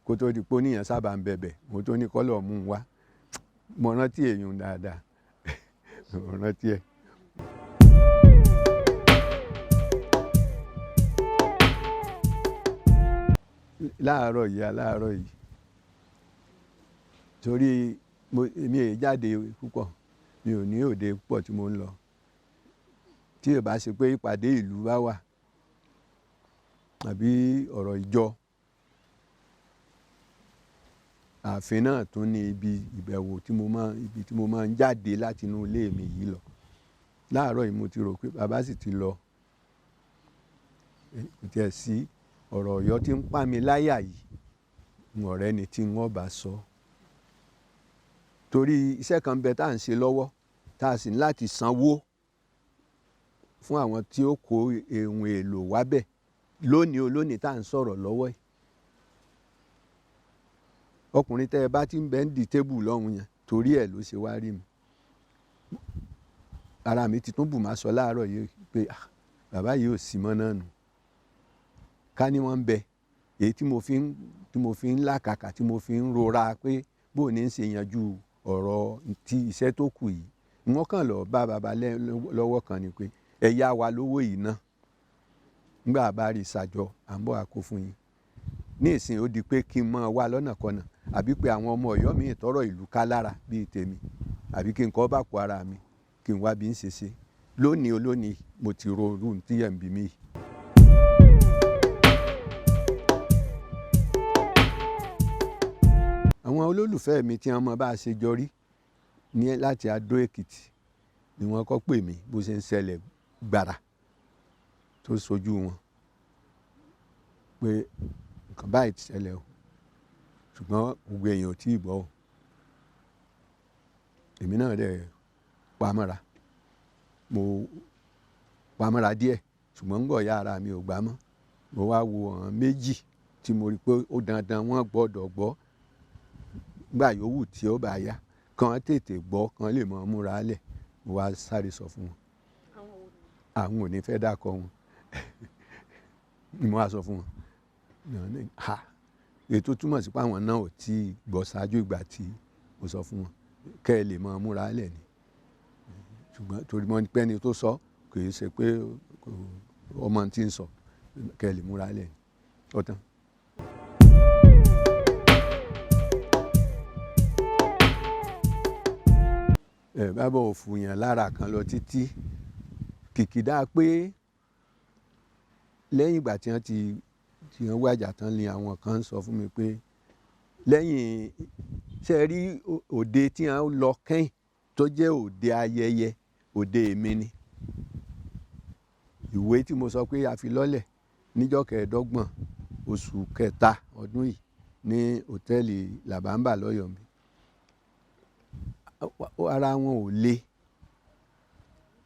kó tó di pé oníyàn sábà ń bẹ̀bẹ̀ mo tó ní kọ́lọ̀ mú un wá. Mo rántí èèyàn dáadáa. Mo rántí ẹ̀. Láàárọ̀ yìí torí èmi è jáde púpọ̀, mi ò ní òde púpọ̀ tí mo ń lọ. Tí ò bá ṣe pé ìpàdé ìlú bá wà àbí ọ̀rọ̀ ìjọ, ààfin náà tún ní ibi ìbẹ̀wò tí mo máa ń jáde láti inú ilé mi yìí lọ. Láàárọ̀ yìí mo ti rò pé bàbá sì ti lọ. Kò tiẹ̀ sí ọ̀rọ̀ Ọ̀yọ́ tí ń pa mi láyà yìí, ọ̀rẹ́ ni tí wọ́n bá sọ. Torí iṣẹ́ kan bẹ tá à ń ṣe lọ́wọ́ tá a sì ní láti sanwó fún àwọn tí ó kó ohun èlò wá bẹ̀ lónìí tá à ń sọ̀rọ̀ lọ́wọ́ yìí. Ọkùnrin tẹ́ ẹ bá ti ń bẹ ń di tébù lọ́hùn yẹn torí ẹ̀ ló ṣe wá rí mi. Ara mi ti tún bù má sọ láàárọ̀ yìí pé bàbá yìí ò sí mọ́ náà nù. Ká ní wọ́n ń bẹ èyí tí mo fi ń làkàkà tí mo fi ń rora pé bó ní ń ṣe yanjú ọ̀rọ̀ tí iṣẹ́ tó kù yìí. Wọ́n kàn lọ bá bàbá lọ́wọ́ kan ni pé ẹ yá wa lówó yìí ná. Nígbà bá rí ìsàjọ à ń bọ̀ àkó fún yín. Ní ìsìn ó di pé kí n máa wá lọ́nà kọnà àbí pé àwọn ọmọ Ọ̀yọ́ mi tọrọ ìlú ká lára bíi tèmi àbí kí n kọ́ bá kó ara mi kí n wá bí n ṣe ṣe. Lónìí mo ti ro orú tí yẹn ń bí mi. Àwọn olólùfẹ́ mi tí wọ́n mọ bá a ṣe jọ rí ní láti Adó Èkìtì ni wọ́n kọ́ pè mí bó ṣe ń ṣẹlẹ̀ gbàrà tó sojú wọn pé nǹkan báyìí ti ṣẹlẹ̀ o ṣùgbọ́n gbogbo èèyàn ò tí ì gbọ́ o. Èmi náà dẹ̀ pamọ́ra, mo pamọ́ra díẹ̀ ṣùgbọ́n ń gbọ́ ya ara mi ò gbà mọ́. Mo wá wo àwọn méjì tí mo rí pé ó dandan wọ́n gbọ́dọ̀ gbọ́ gbà yòówù tí ó bá yá kàn tètè gbọ́ kàn lè mọ̀ múra lẹ̀. Mo wá sáré sọ fún wọn. Àwọn ò ní fẹ́ dákọ̀ wọn. Ni mo wá sọ fún wọn. Ètò túmọ̀ sí pé àwọn náà ò tí ì gbọ́ ṣáájú ìgbà tí mo sọ fún wọn kẹ́ ẹ lè mọ̀ múra lẹ̀ ni. Ṣùgbọ́n torí mo ní pé ẹni tó sọ kì í ṣe pé ọmọ tí ń sọ kẹ́ ẹ lè múra lẹ̀ ni. Ó tán. Bàbá ò fùyàn lára kan lọ títí kìkìdá pé lẹ́yìn ìgbà tí wọ́n wájà tán ni àwọn kan sọ fún mi pé lẹ́yìn ṣe rí òde tí wọ́n lọ kẹ́yìn tó jẹ́ òde ayẹyẹ òde èmi ni. Ìwé tí mo sọ pé a fi lọ́lẹ̀ níjọ́ 25 oṣù kẹta ọdún yìí ní hòtẹ́ẹ̀lì Làbámbà lọ́yọ̀ọ́ mi. Ara wọn ò le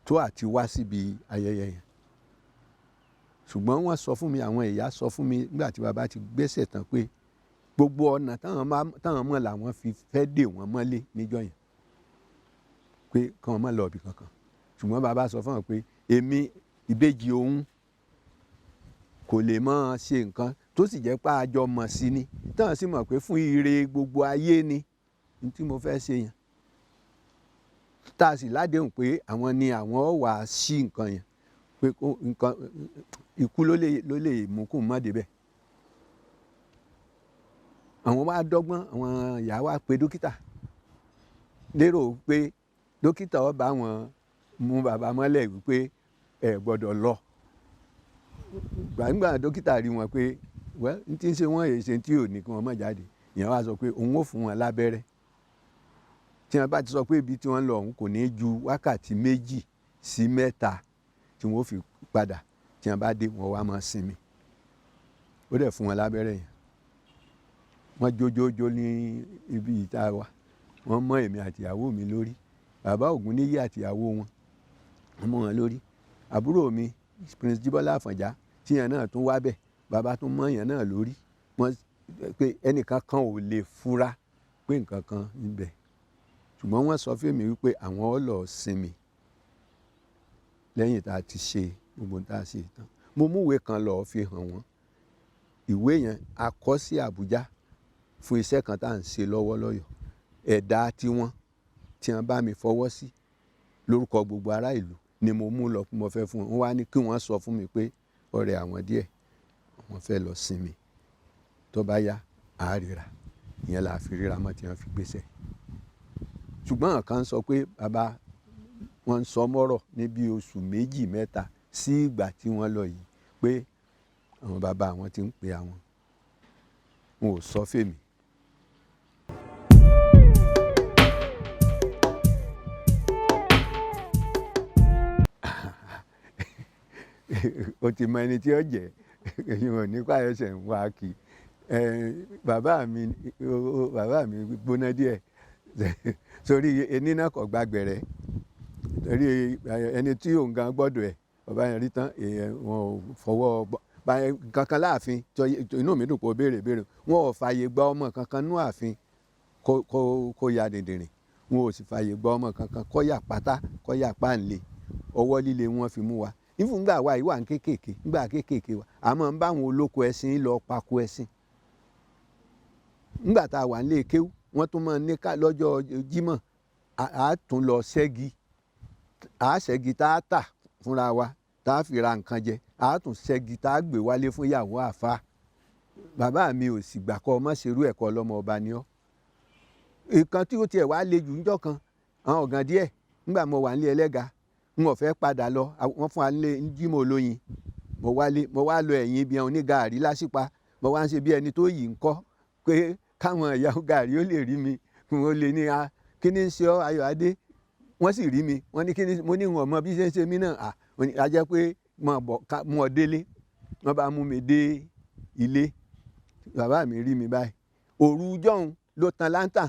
tó àti wá síbi ayẹyẹ yẹn. Ṣùgbọ́n wọ́n sọ fún mi, àwọn ìyá sọ fún mi nígbà tí bàbá ti gbéṣẹ̀ tán pé gbogbo ọ̀nà táwọn mọ̀ làwọn fi fẹ́ dè wọ́n mọ́lé níjọ́ yẹn pé kí wọ́n má lọ ibì kankan. Ṣùgbọ́n bàbá sọ fún wọn pé èmi ìbejì òun kò lè máa ṣe nǹkan tó sì jẹ́ pé àjọ mọ̀ sí ni táwọn sì mọ̀ pé fún ire gbogbo ayé ni tí mo fẹ́ ṣe yẹn. Tá a sì ládéhùn pé àwọn ni àwọn wà á ṣí nǹkan yẹn pé nǹkan ikú ló lè mú kó má débẹ̀. Àwọn wá dọ́gbọ́n, àwọn ìyá wa pe dókítà lérò pé dókítà ó bá wọn mú bàbá mọ́lẹ̀ wípé ẹ gbọ́dọ̀ lọ. Gbàǹgbà dókítà rí wọn pé n tí ń ṣe wọ́n èyí ṣe tí ò ní kí wọ́n má jáde. Ìyẹn wá sọ pé òun ó fún wọn lábẹ́rẹ́. Tí wọ́n bá ti sọ pé ibi tí wọ́n lọ òun kò ní ju wákàtí 2 sí 3 tí wọ́n fi padà. Tí wọ́n bá dé wọ́n wá máa sinmi. Ó dẹ̀ fún wọn lábẹ́rẹ́ yẹn. Wọ́n jójójó ní ibi ìta wa. Wọ́n mọ́ èmi àti ìyàwó mi lórí. Bàbá Ògúnníyì àti ìyàwó wọn mọ́ wọn lórí. Àbúrò mi Prince Jíbọ́lá Àfọ̀njá tí yẹn náà tún wá bẹ̀. Bàbá tún mọ́ yẹn náà lórí. Wọ́n pé ẹnìkan kan ò lè fura pé nǹkan kan níbẹ̀. Ṣùgbọ́n wọ́n sọ fún mi wípé àwọn ó lọ sinmi lẹ́yìn tá a ti ṣe gbogbo tá a ṣe tán. Mo mú ìwé kan lọ fi hàn wọ́n. Ìwé yẹn a kọ sí Àbújá fún iṣẹ́ kan tá à ń ṣe lọ́wọ́ lọ́yọ̀ọ́. Ẹ̀dà tiwọn tí wọ́n bá mi fọwọ́ sí lórúkọ gbogbo ará ìlú ni mo mú lọ mo fẹ́ fún wọn. Wọ́n wá ní kí wọ́n sọ fún mi pé ọ̀rẹ́ àwọn díẹ̀ wọ́n fẹ́ lọ sinmi tó bá yá á ríra. Ìyẹn la fi ríra mọ́ tí wọ́n fi gbéṣẹ́. Ṣùgbọ́n kan sọ pé bàbá wọn sọ mọ́rọ̀ ní bí oṣù 2 mẹ́ta sí ìgbà tí wọ́n lọ yìí pé àwọn bàbá àwọn ti ń pe àwọn. Wọn ò sọ fèmí. O ti mọ ẹni tí ó jẹ́ ìwọ̀n nípa ẹsẹ̀ ń wá kí. Bàbá mi gbóná díẹ̀ sórí ẹni náà kò gbàgbẹ̀rẹ̀ torí ẹni tí òun gan gbọ́dọ̀ ẹ̀ bàbá yẹn rí tán wọn ò fọwọ́ kankan láàfin inú mi dùn pé ó béèrè wọn ò fààyè gba ọmọ kankan nú ààfin kó ya dìndìnrìn. Wọn ò sì fààyè gba ọmọ kankan kó yà pátá kó yà páǹlé. Ọwọ́ líle wọn fi mú wa. Nígbà wa ìwà kéékèèké nígbà kéékèèké wa a máa ń bá àwọn olóko ẹṣin lọ pako ẹṣin. Nígbà tá a wà nílé kéwú wọ́n tún máa ń ní ká lọ́jọ́ Jímọ̀ a tún lọ ṣẹ́gi. A ṣẹ́gi tá a tà fúnra wa tá a fi ra nǹkan jẹ. A tún ṣẹ́gi tá a gbé wálé fún ìyàwó àfáà. Bàbá mi ò sì gbà kọ́ ọmọ ṣerú ẹ̀kọ́ ọlọ́mọ ọba ni ọ́. Ìkan tí ó tiẹ̀ wá le jù níjọ́ kan àwọn ọ̀gàn díẹ̀ nígbà mo wà nílé ẹlẹ́ga n ò fẹ́ padà lọ wọ́n fún wa nílé Jímọ̀ olóyin. Mo wá lọ ẹ̀yìn ibi àwọn onígàárí lásìpa. Mo wá ń ṣe bí ẹni tó yìí ń kọ́ pé káwọn ìyàwó gàárí ó lè rí mi kí wọ́n lè ní kí ni ń ṣe ọ́ Ayọ̀adé. Wọ́n sì rí mi wọ́n ní kí ni mo ní wọn mọ bí ṣe ń ṣe mí náà. A jẹ́ pé mo délé wọ́n bá mú mi dé ilé. Bàbá mi rí mi báyìí. Òru jọ́hun ló tan láńtà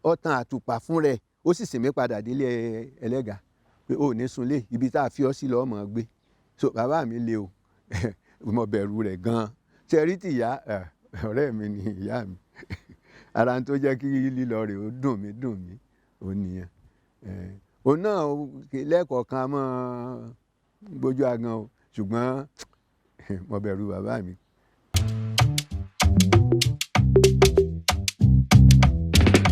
ó tan àtùpà fún rẹ̀ ó sì sìn mí padà délé ẹlẹ́ga pé ó ní sunlé ibi tá a fi ọ́ sí lọ́ọ́ mọ̀ gbé. So bàbá mi le o mo bẹ̀rù rẹ̀ gan-an. Ṣé rí ti ìyá ọ̀rẹ́ mi ni ìyá mi. Ara tó jẹ́ kí lílọ rẹ̀ ó dùn mí ó nìyẹn. Òun náà lẹ́ẹ̀kọ̀ọ̀kan mọ́ gbójú agan o ṣùgbọ́n mo bẹ̀rù bàbá mi